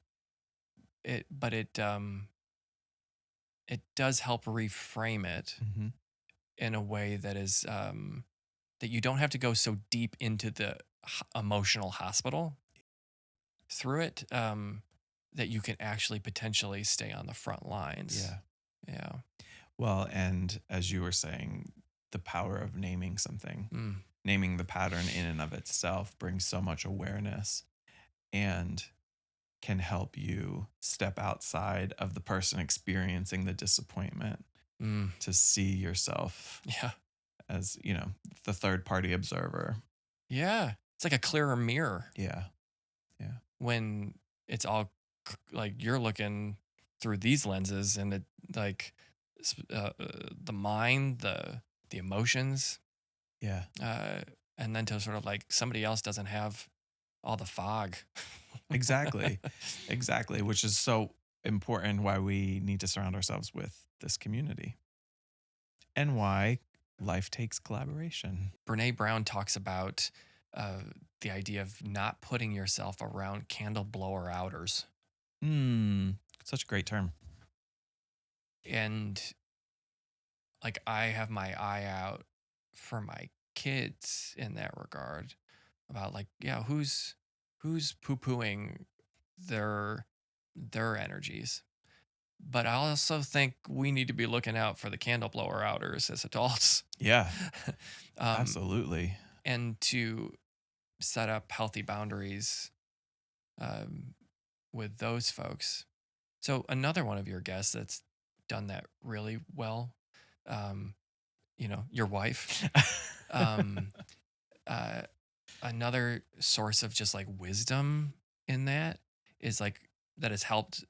But it does help reframe it Hmm. in a way that is that you don't have to go so deep into the emotional hospital through it, that you can actually potentially stay on the front lines. Yeah. Yeah. Well, and as you were saying, the power of naming something, Mm, naming the pattern in and of itself brings so much awareness and can help you step outside of the person experiencing the disappointment mm, to see yourself yeah. as, the third party observer. Yeah. It's like a clearer mirror Yeah. Yeah. when it's all like you're looking through these lenses and it like the mind, the emotions, Yeah. uh, and then to sort of like somebody else doesn't have all the fog. Exactly. Exactly. Which is so important why we need to surround ourselves with this community and why life takes collaboration. Brene Brown talks about uh, the idea of not putting yourself around candle blower outers. Such a great term. And like I have my eye out for my kids in that regard about like, yeah, who's poo-pooing their their energies. But I also think we need to be looking out for the candle blower outers as adults. Yeah, um, absolutely. and to set up healthy boundaries um, with those folks. So another one of your guests that's done that really well, um, your wife. Um, uh, Another source of just like wisdom in that is like that has helped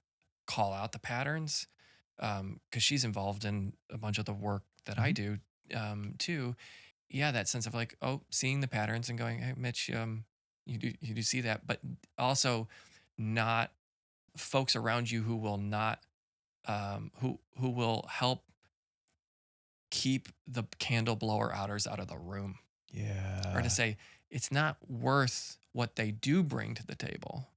call out the patterns because she's involved in a bunch of the work that I Mhm. do too. Yeah, that sense of like, oh, seeing the patterns and going, hey, Mitch, you do see that, but also not folks around you who will not who will help keep the candle blower outers out of the room, or to Yeah. say it's not worth what they do bring to the table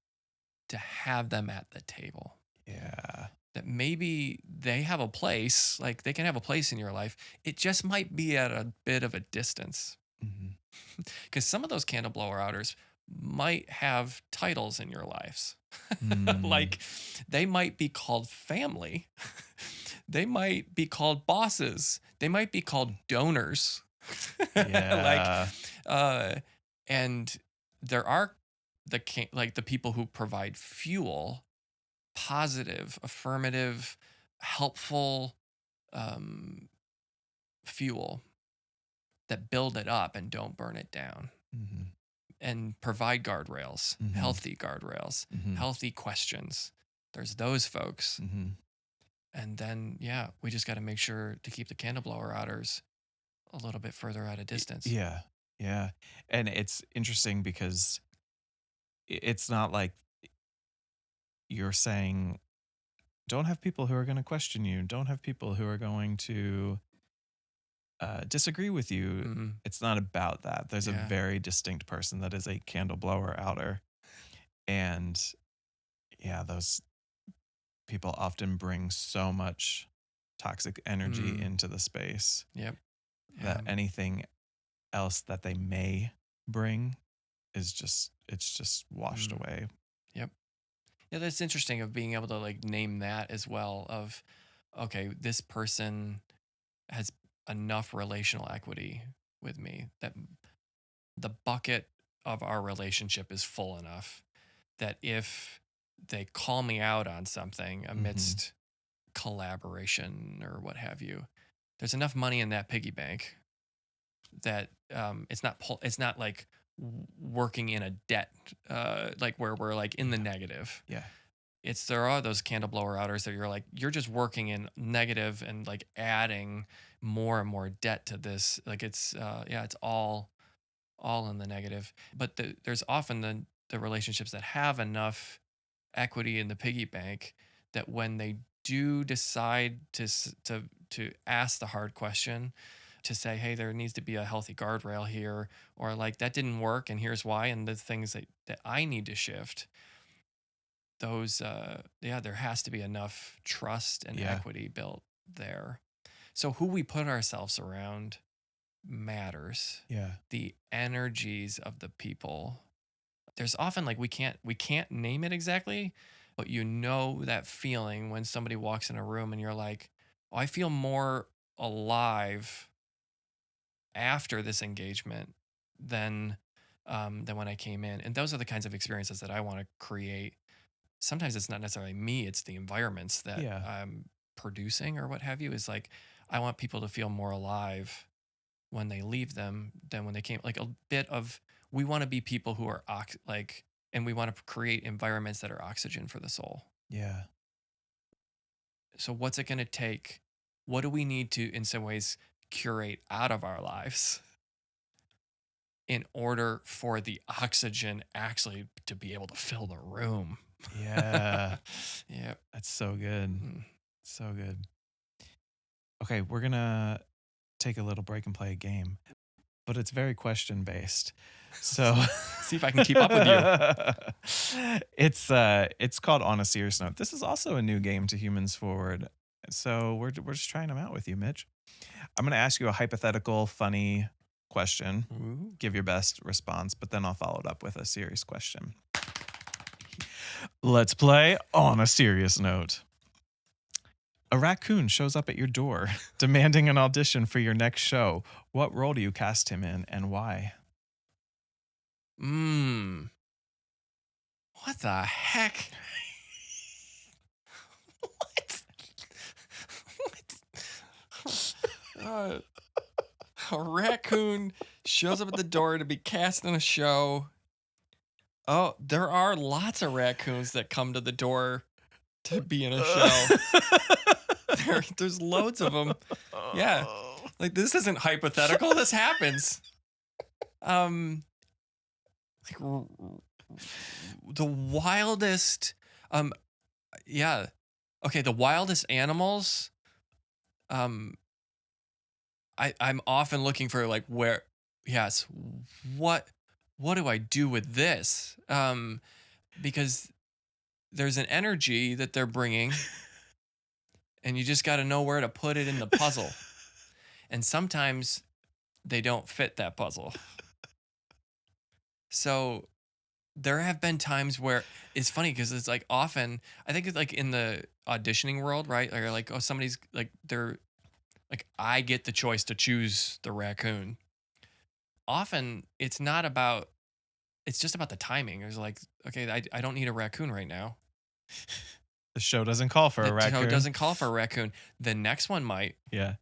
to have them at the table. Yeah. That maybe they have a place, like they can have a place in your life. It just might be at a bit of a distance. Mhm. Because some of those candle blower outers might have titles in your lives. Mm. Like they might be called family. They might be called bosses. They might be called donors. Like, Yeah. uh, and there are like the people who provide fuel, positive, affirmative, helpful um, fuel that build it up and don't burn it down Mhm. and provide guardrails, Mhm. healthy guardrails, Mhm. healthy questions. There's those folks. Mhm. And then, yeah, we just got to make sure to keep the candle blower outers a little bit further at a distance. Yeah. Yeah. And it's interesting because it's not like you're saying, don't have people who are going to question you, don't have people who are going to disagree with you. Mm, It's not about that. There's a yeah. very distinct person that is a candle blower outer. And yeah, those people often bring so much toxic energy Mm, into the space yep. that Yeah. anything else that they may bring is just, it's just washed Mm, away. yep. Yeah, that's interesting of being able to like name that as well of okay, this person has enough relational equity with me that the bucket of our relationship is full enough that if they call me out on something Mm-hmm. amidst collaboration or what have you, there's enough money in that piggy bank that it's not like working in a debt like where we're like in the Yeah. negative. Yeah. It's there are those candle blower outers that you're like you're just working in negative and like adding more and more debt to this. Like it's yeah, it's all in the negative. But there's often the relationships that have enough equity in the piggy bank that when they do decide to ask the hard question, to say, hey, there needs to be a healthy guardrail here, or like that didn't work and here's why, and the things that I need to shift, those yeah, there has to be enough trust and Yeah. equity built there. So who we put ourselves around matters. Yeah. The energies of the people. There's often like we can't name it exactly, but you know that feeling when somebody walks in a room and you're like, oh, I feel more alive after this engagement than when I came in. And those are the kinds of experiences that I want to create. Sometimes it's not necessarily me, it's the environments that Yeah. I'm producing or what have you. Is like I want people to feel more alive when they leave them than when they came. Like a bit of we want to be people who are like, and we want to create environments that are oxygen for the soul. Yeah. So what's it going to take? What do we need to, in some ways, curate out of our lives in order for the oxygen actually to be able to fill the room? Yeah. Yep. That's so good. Mm. So good. Okay, we're gonna take a little break and play a game, but it's very question based. So See if I can keep up with you. it's called On a Serious Note. This is also a new game to Humans Forward. So we're just trying them out with you, Mitch. I'm gonna ask you a hypothetical, funny question. Ooh. Give your best response, but then I'll follow it up with a serious question. Let's play On a Serious Note. A raccoon shows up at your door demanding an audition for your next show. What role do you cast him in and why? Mmm. What the heck? What? What? A raccoon shows up at the door to be cast in a show. Oh, there are lots of raccoons that come to the door to be in a show. There's loads of them. Yeah. Like this isn't hypothetical. This happens. Um, like the wildest. Yeah. Okay. The wildest animals. Um, I'm often looking for like where, yes, what what do I do with this? Because there's an energy that they're bringing, and you just got to know where to put it in the puzzle. And sometimes they don't fit that puzzle. So there have been times where it's funny because it's like often I think it's like in the auditioning world, right? Like oh somebody's like they're like I get the choice to choose the raccoon. Often it's not about it's just about the timing. It's like okay, I don't need a raccoon right now. The show doesn't call for a The show raccoon. doesn't call for a raccoon. The next one might. Yeah.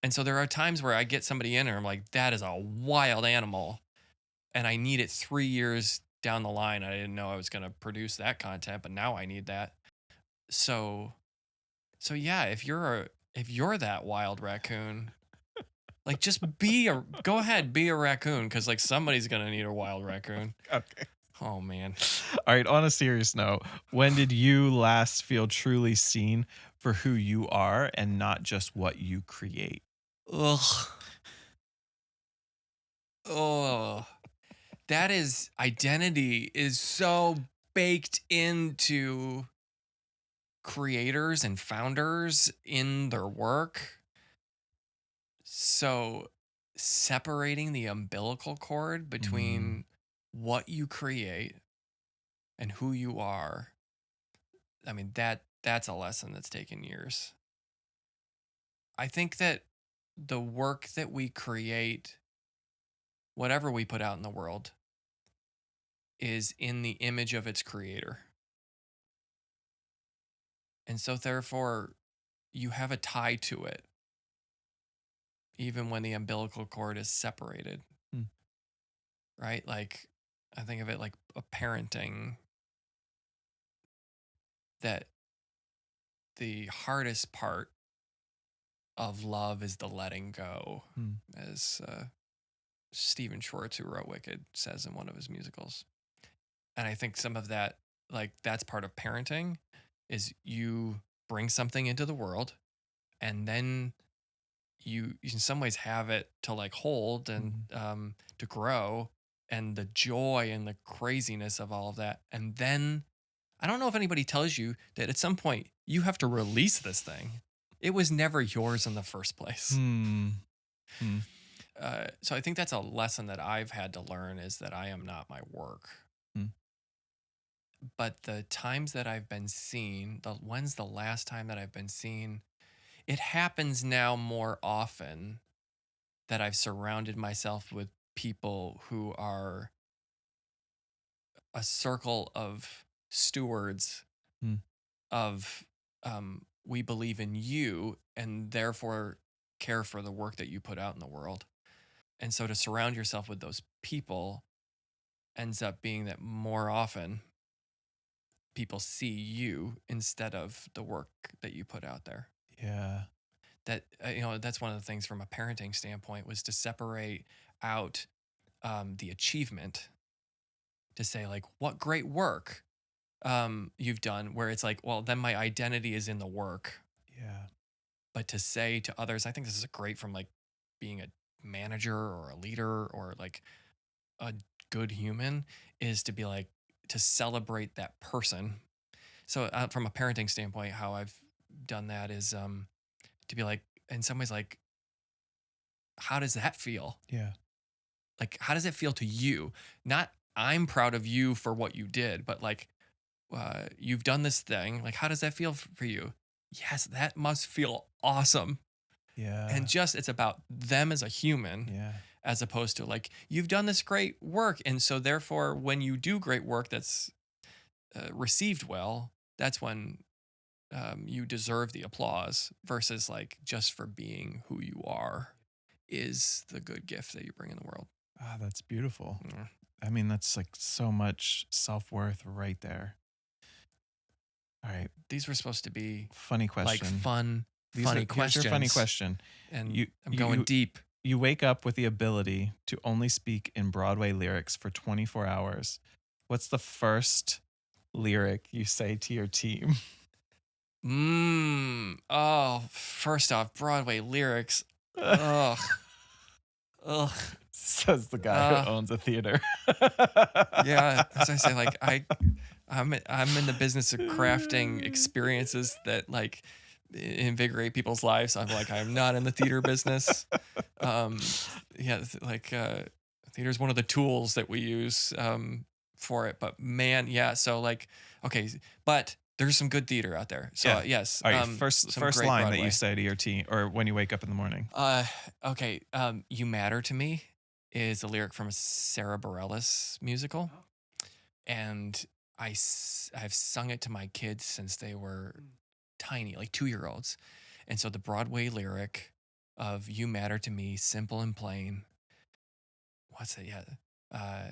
And so there are times where I get somebody in and I'm like, that is a wild animal. And I need it 3 years down the line. I didn't know I was going to produce that content, but now I need that. So, so yeah, if you're that wild raccoon, like just go ahead, be a raccoon. Cause like somebody's going to need a wild raccoon. Okay. Oh man. All right. On a serious note, when did you last feel truly seen for who you are and not just what you create? Ugh. Oh, that is identity is so baked into creators and founders in their work. So separating the umbilical cord between what you create and who you are, I mean that's a lesson that's taken years. I think that the work that we create, whatever we put out in the world, is in the image of its creator. And so therefore you have a tie to it even when the umbilical cord is separated, Mm. right? Like I think of it like a parenting that the hardest part of love is the letting go, Mm. as Stephen Schwartz, who wrote Wicked, says in one of his musicals. And I think some of that, like that's part of parenting, is you bring something into the world, and then you in some ways have it to like hold and to grow, and the joy and the craziness of all of that, and then I don't know if anybody tells you that at some point you have to release this thing. It was never yours in the first place. Mm. Mm. So I think that's a lesson that I've had to learn is that I am not my work. Mm. But the times that I've been seen, when's the last time that I've been seen? It happens now more often that I've surrounded myself with people who are a circle of stewards Mm. of we believe in you and therefore care for the work that you put out in the world. And so to surround yourself with those people ends up being that more often people see you instead of the work that you put out there. Yeah. That you know, that's one of the things from a parenting standpoint was to separate out the achievement, to say like what great work you've done, where it's like, well, then my identity is in the work. Yeah. But to say to others, I think this is great from like being a manager or a leader or like a good human, is to be like to celebrate that person. So from a parenting standpoint, how I've done that is to be like in some ways like, how does that feel? Yeah. Like how does it feel to you? Not I'm proud of you for what you did, but like you've done this thing. Like how does that feel for you? Yes, that must feel awesome. And Yeah. just it's about them as a human, Yeah. as opposed to like you've done this great work, and so therefore when you do great work that's received well, that's when you deserve the applause, versus like just for being who you are is the good gift that you bring in the world. Ah, that's beautiful. Mm. I mean, that's like so much self-worth right there. All right. These were supposed to be Funny like question. funny Here's your funny questions, question. and You I'm you going you deep. you wake up with the ability to only speak in Broadway lyrics for 24 hours. What's the first lyric you say to your team? Oh, first off, Broadway lyrics. Ugh. Ugh. Says the guy who Uh, owns a theater. yeah. As I say, like I'm in the business of crafting experiences that like invigorate people's lives. I'm not in the theater business. Um, yeah, theater's one of the tools that we use for it. But man, yeah. So like, okay, but there's some good theater out there. So Yeah. yes, All right, first some first great line that you Broadway. say to your team or when you wake up in the morning. Okay. You Matter to Me is a lyric from a Sarah Bareilles musical, and I've sung it to my kids since they were tiny, like 2-year-olds. And so the Broadway lyric of "You Matter to Me," simple and plain. What's it? Yeah, uh,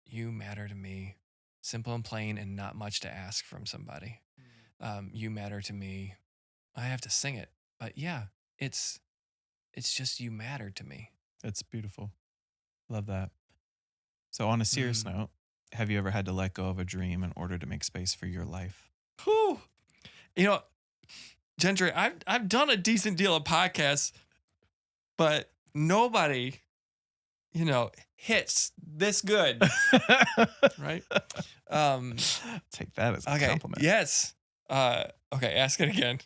"You matter to me, simple and plain, and not much to ask from somebody." You matter to me. I have to sing it, but yeah, it's just you matter to me. It's beautiful. Love that. So on a serious Mm. note, have you ever had to let go of a dream in order to make space for your life? Whew. You know, Gentry, I've done a decent deal of podcasts, but nobody, hits this good, right? Um, Take that as a okay, compliment. yes. Okay, ask it again.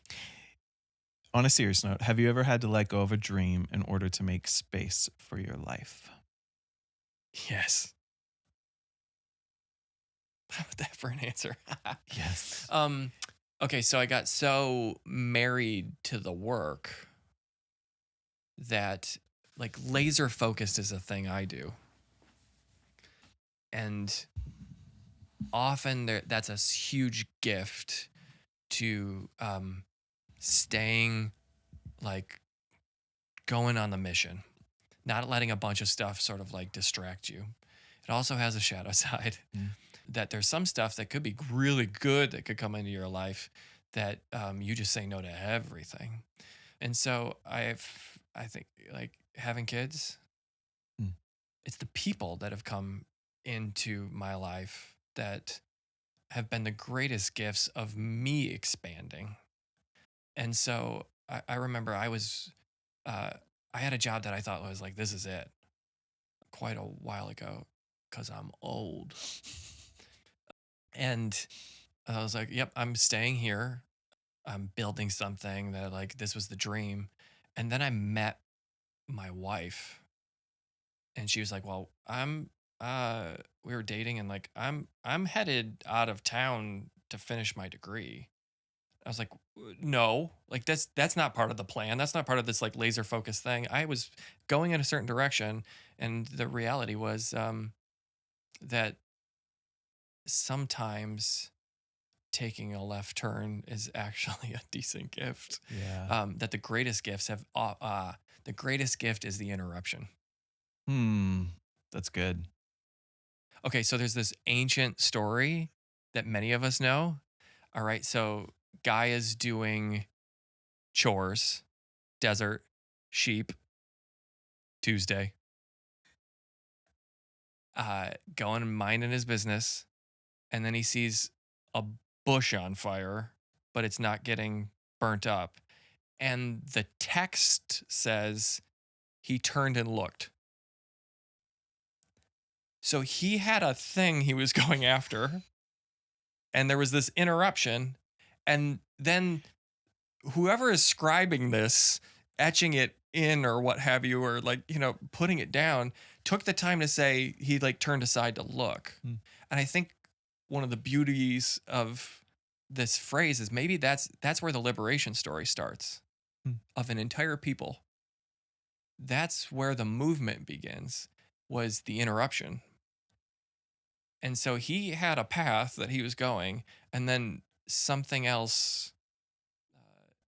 On a serious note, have you ever had to let go of a dream in order to make space for your life? Yes. How about that for an answer? Yes. Okay, so I got so married to the work that like laser focused is a thing I do. And often that's a huge gift to staying like going on the mission, not letting a bunch of stuff sort of like distract you. It also has a shadow side Mm. that there's some stuff that could be really good that could come into your life that you just say no to everything. And so I think like having kids, Mm. it's the people that have come into my life that have been the greatest gifts of me expanding. And so I remember uh, I had a job that I thought was like, this is it quite a while ago because I'm old. And I was like, yep, I'm staying here. I'm building something that like, this was the dream. And then I met my wife and she was like, well, we were dating and like, I'm headed out of town to finish my degree. I was like, no, like that's not part of the plan. That's not part of this like laser focused thing. I was going in a certain direction, and the reality was that sometimes taking a left turn is actually a decent gift. Yeah. That the greatest gifts have the greatest gift is the interruption. That's good. Okay, so there's this ancient story that many of us know. All right, so guy is doing chores, desert, sheep, Tuesday, going and minding his business, and then he sees a bush on fire, but it's not getting burnt up. And the text says he turned and looked. So he had a thing he was going after, and there was this interruption. And then whoever is scribing this, etching it in or what have you, or like, putting it down, took the time to say he like turned aside to look. Mm. And I think one of the beauties of this phrase is maybe that's where the liberation story starts Mm. of an entire people. That's where the movement begins, was the interruption. And so he had a path that he was going, and then something else,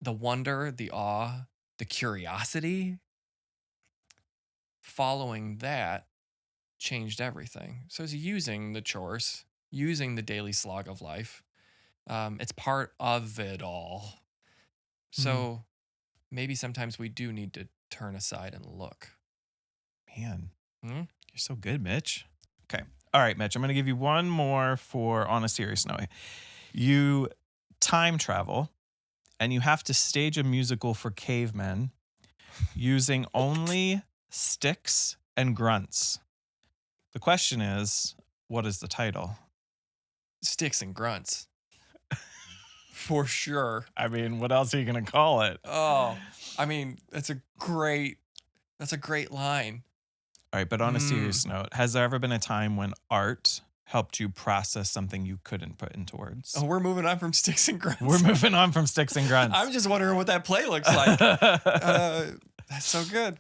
the wonder, the awe, the curiosity following that changed everything. So he's using the chores, using the daily slog of life. It's part of it all. So maybe sometimes we do need to turn aside and look. Man, Hmm? you're so good, Mitch. Okay. All right, Mitch, I'm going to give you one more for on a serious note. You time travel and you have to stage a musical for cavemen. using only sticks and grunts. The question is, what is the title? Sticks and grunts. For sure. I mean, what else are you going to call it? Oh, I mean, that's a great line. All right, but on a serious note, has there ever been a time when art helped you process something you couldn't put into words? Oh, we're moving on from sticks and grunts. We're moving on from sticks and grunts. I'm just wondering what that play looks like. That's so good.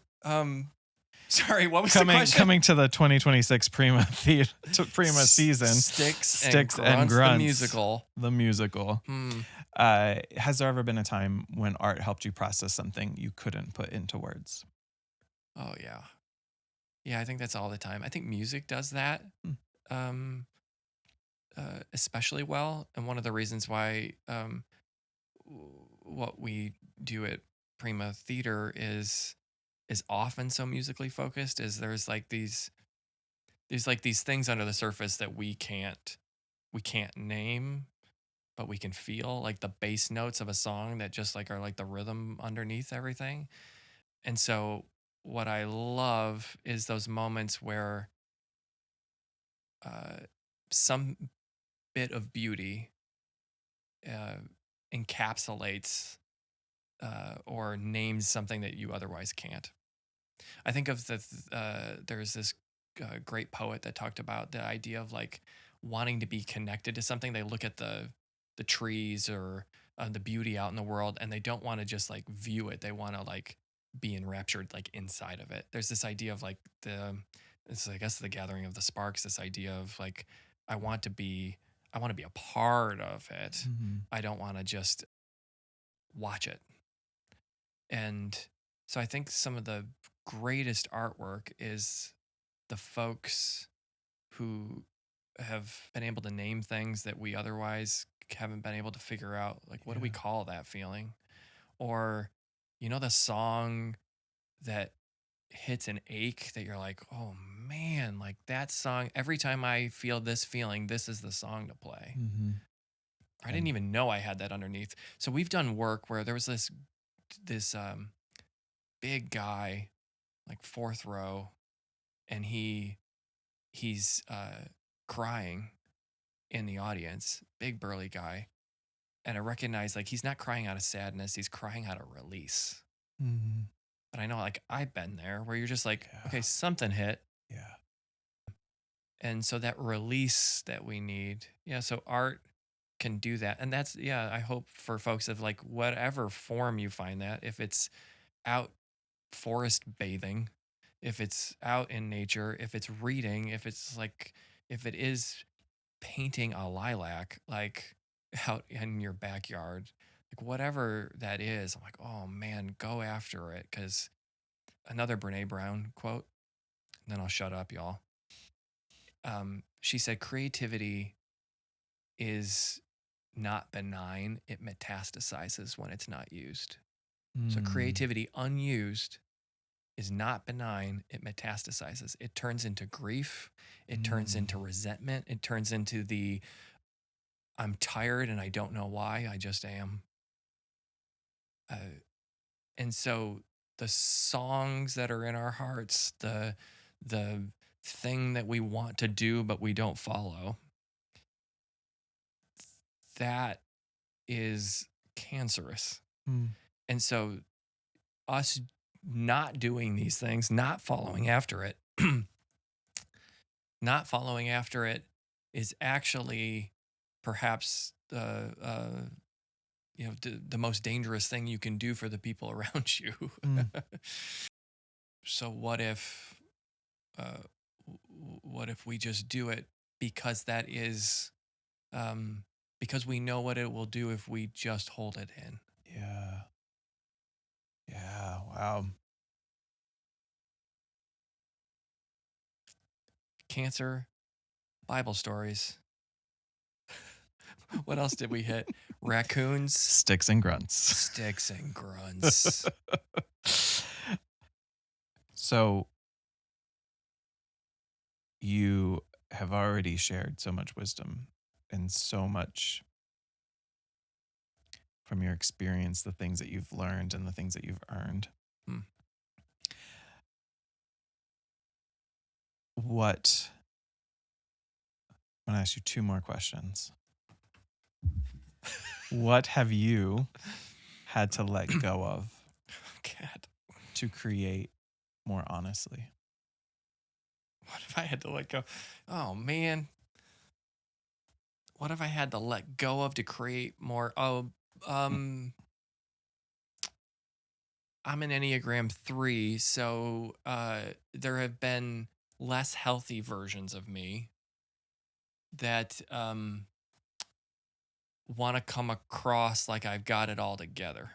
Sorry, what was the question? Coming to the 2026 Prima season. Sticks and Grunts. The musical. Has there ever been a time when art helped you process something you couldn't put into words? Oh, yeah. Yeah, I think that's all the time. I think music does that especially well. And one of the reasons why what we do at Prima Theater is often so musically focused is there's like these things under the surface that we can't name, but we can feel, like the bass notes of a song that just like are like the rhythm underneath everything. And so what I love is those moments where some bit of beauty encapsulates or names something that you otherwise can't. I think of there's this great poet that talked about the idea of like wanting to be connected to something. They look at the trees or the beauty out in the world, and they don't want to just like view it. They want to like be enraptured like inside of it. There's this idea of like it's I guess the gathering of the sparks. This idea of like I want to be a part of it. Mm-hmm. I don't want to just watch it. And so I think some of the greatest artwork is the folks who have been able to name things that we otherwise haven't been able to figure out. Like, what do we call that feeling? Or, the song that hits an ache that you're like, oh man, like that song, every time I feel this feeling, this is the song to play. Mm-hmm. I didn't even know I had that underneath. So we've done work where there was this big guy, like fourth row, and he's crying in the audience, big burly guy. And I recognize like he's not crying out of sadness, he's crying out of release. Mm-hmm. But I know like I've been there where you're just like, okay, something hit. Yeah. And so that release that we need. Yeah. So art can do that. And that's, I hope for folks of like whatever form you find that, if it's out forest bathing, if it's out in nature, if it's reading, if it is painting a lilac, like out in your backyard, like whatever that is, I'm like, oh man, go after it. Cause another Brene Brown quote, and then I'll shut up, y'all. She said, creativity is not benign. It metastasizes when it's not used. So creativity unused is not benign. It metastasizes. It turns into grief. It turns into resentment. It turns into I'm tired and I don't know why. I just am. And so the songs that are in our hearts, the thing that we want to do but we don't follow, that is cancerous. And so us not doing these things, not following after it, is actually perhaps the most dangerous thing you can do for the people around you. So what if we just do it because that is because we know what it will do if we just hold it in. Yeah, wow. Cancer, Bible stories. What else did we hit? Raccoons, Sticks and grunts. Sticks and grunts. So you have already shared so much wisdom and so much from your experience, the things that you've learned and the things that you've earned. what I'm going to ask you two more questions. What have you had to let go of God. to create more honestly? What if I had to let go? Oh man. What if I had to let go of to create more? Oh, I'm an Enneagram 3, so there have been less healthy versions of me that want to come across like I've got it all together.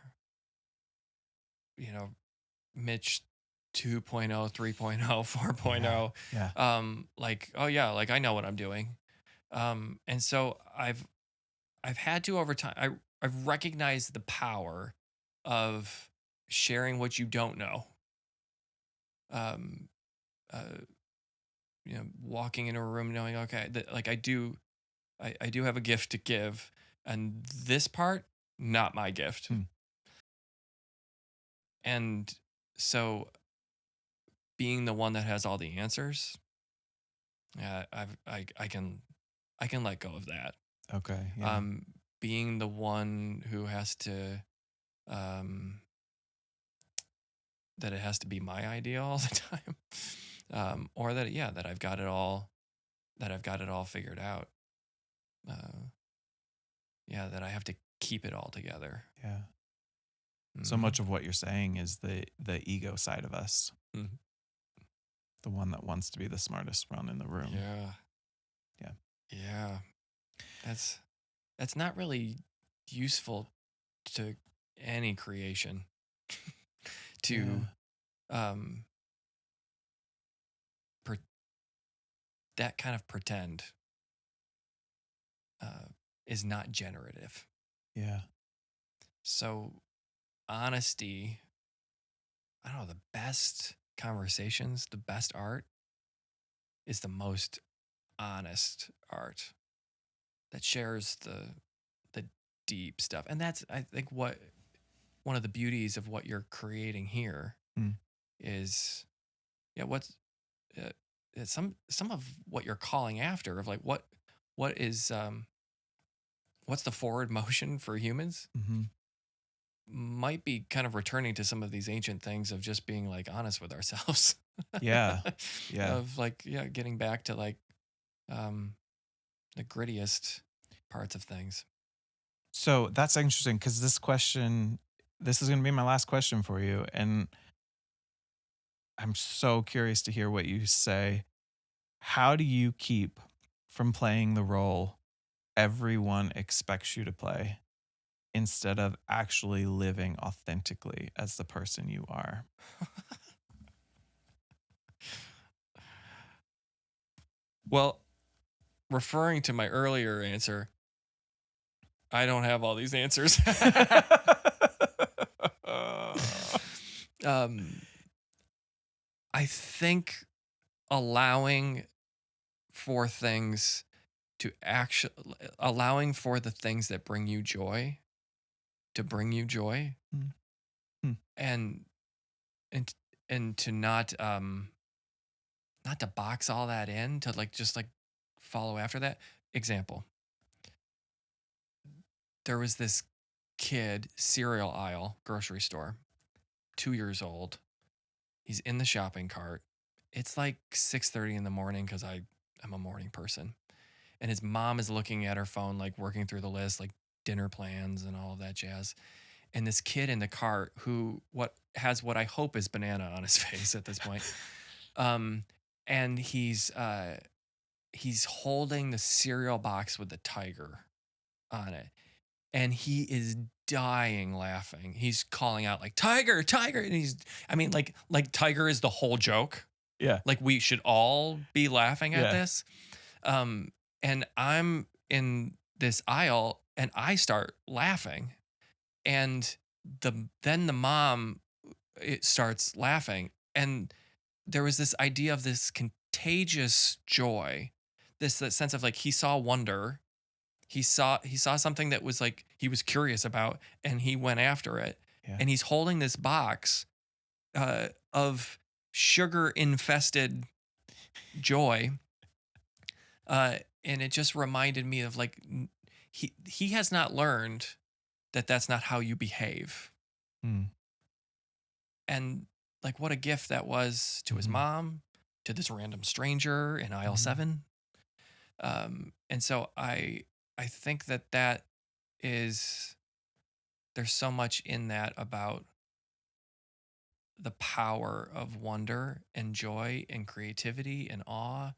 You know, Mitch 2.0, 3.0, 4.0. Yeah. Like, oh yeah, like I know what I'm doing. And so I've had to over time I've recognized the power of sharing what you don't know. Um uh walking into a room knowing, okay, that like I do have a gift to give, and this part not my gift. Hmm. And so being the one that has all the answers, I can let go of that. Okay. Yeah. Being the one who has to um that it has to be my idea all the time. Or that that I've got it all figured out. That I have to keep it all together. Yeah. So Mhm. much of what you're saying is the ego side of us, Mhm. the one that wants to be the smartest one in the room. Yeah. Yeah. Yeah. That's not really useful to any creation to um per- that kind of pretend is not generative. Yeah. So honesty, I don't know, the best conversations, the best art is the most honest art that shares the deep stuff. And that's I think what one of the beauties of what you're creating here Mm. is what's uh, some of what you're calling after of like what is what's the forward motion for humans Mm-hmm. might be kind of returning to some of these ancient things of just being like honest with ourselves. Yeah. Yeah. Of like getting back to like um the grittiest parts of things. So that's interesting because this is going to be my last question for you. And I'm so curious to hear what you say. How do you keep from playing the role everyone expects you to play instead of actually living authentically as the person you are? Well, referring to my earlier answer, I don't have all these answers. um, I think allowing for things to actually allowing for the things that bring you joy to bring you joy Mm, mm, and and and to not to box all that in to like just like follow after that. Example, there was this kid, cereal aisle, grocery store, 2 years old. He's in the shopping cart. It's like 6:30 in the morning because I'm a morning person. And his mom is looking at her phone, like working through the list, like dinner plans and all of that jazz. And this kid in the cart who what I hope is banana on his face at this point. Um, and he's holding the cereal box with the tiger on it. And he is dying laughing. He's calling out like tiger, tiger. And I mean, like tiger is the whole joke. yeah. Like we should all be laughing at Yeah. this. And I'm in this aisle and I start laughing. And then the mom it starts laughing. And there was this idea of this contagious joy, this that sense of like he saw wonder. He saw something that was like he was curious about and he went after it. Yeah. And he's holding this box of sugar infested joy. And it just reminded me of like he has not learned that that's not how you behave. Mm. And like what a gift that was to his Mhm. mom, to this random stranger in aisle Mhm. 7. And so I think that is there's so much in that about the power of wonder and joy and creativity and awe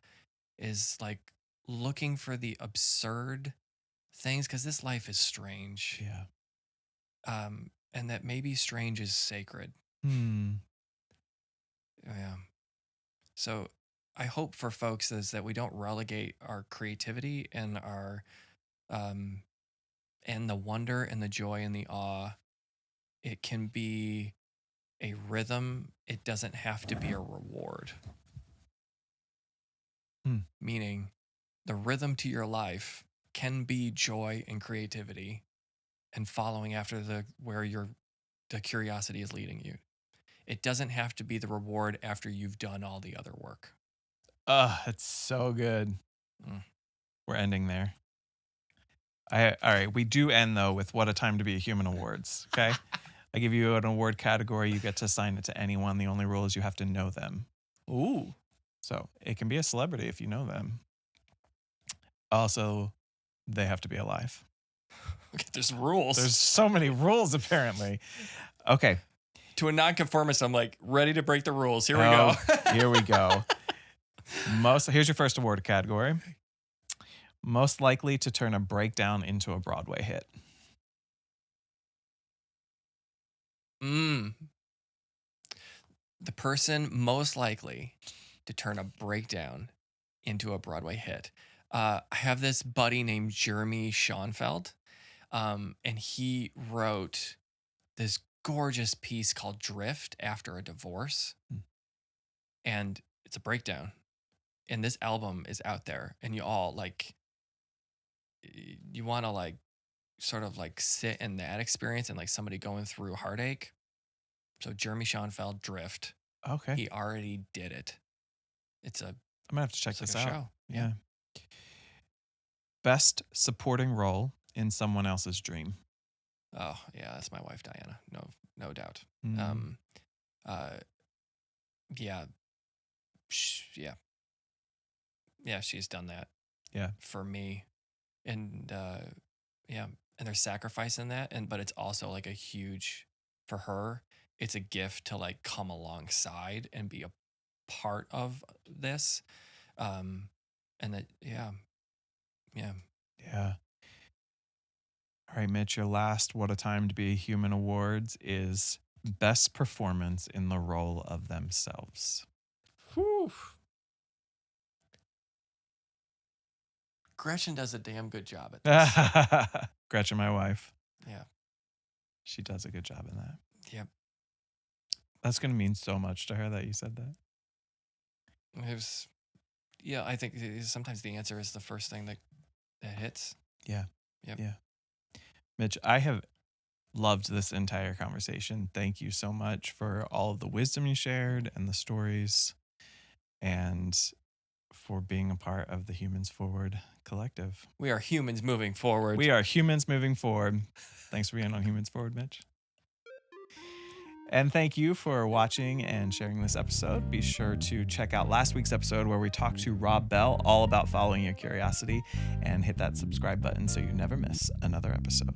is like looking for the absurd things because this life is strange. Yeah. And that maybe strange is sacred. Hmm. Yeah. So I hope for folks is that we don't relegate our creativity and our um and the wonder and the joy and the awe. It can be a rhythm. It doesn't have to be a reward. Hmm. Meaning the rhythm to your life can be joy and creativity and following after the curiosity is leading you. It doesn't have to be the reward after you've done all the other work. It's so good. Mm. We're ending there. All right. We do end though with What a Time to Be a Human awards. Okay. I give you an award category. You get to assign it to anyone. The only rule is you have to know them. Ooh. So it can be a celebrity if you know them. Also, they have to be alive. Okay, there's rules. There's so many rules, apparently. Okay. To a nonconformist, I'm like ready to break the rules. Here we go. Here we go. Here's your first award category. Most likely to turn a breakdown into a Broadway hit. The person most likely to turn a breakdown into a Broadway hit. I have this buddy named Jeremy Schoenfeld, and he wrote this gorgeous piece called Drift after a divorce. And it's a breakdown. And this album is out there, and you all like, you want to like sort of like sit in that experience and like somebody going through heartache. So Jeremy Schoenfeld, Drift. Okay. He already did it. I'm gonna have to check this out. Show. Yeah. Best supporting role in someone else's dream. Oh yeah, that's my wife Diana. No doubt. Mm. Yeah. Yeah, she's done that. Yeah. For me, and yeah, and there's sacrifice in that, but it's also like a huge for her. It's a gift to like come alongside and be a part of this, and that yeah. All right, Mitch, your last What a Time to Be a Human awards is best performance in the role of themselves. Whew. Gretchen does a damn good job at this. Gretchen, my wife. Yeah. She does a good job in that. Yep. That's going to mean so much to her that you said that. I think sometimes the answer is the first thing that hits. Yeah. Yep. Yeah. Mitch, I have loved this entire conversation. Thank you so much for all of the wisdom you shared and the stories, and for being a part of the Humans Forward collective. We are humans moving forward. We are humans moving forward. Thanks for being on Humans Forward, Mitch. And thank you for watching and sharing this episode. Be sure to check out last week's episode where we talked to Rob Bell all about following your curiosity, and hit that subscribe button so you never miss another episode.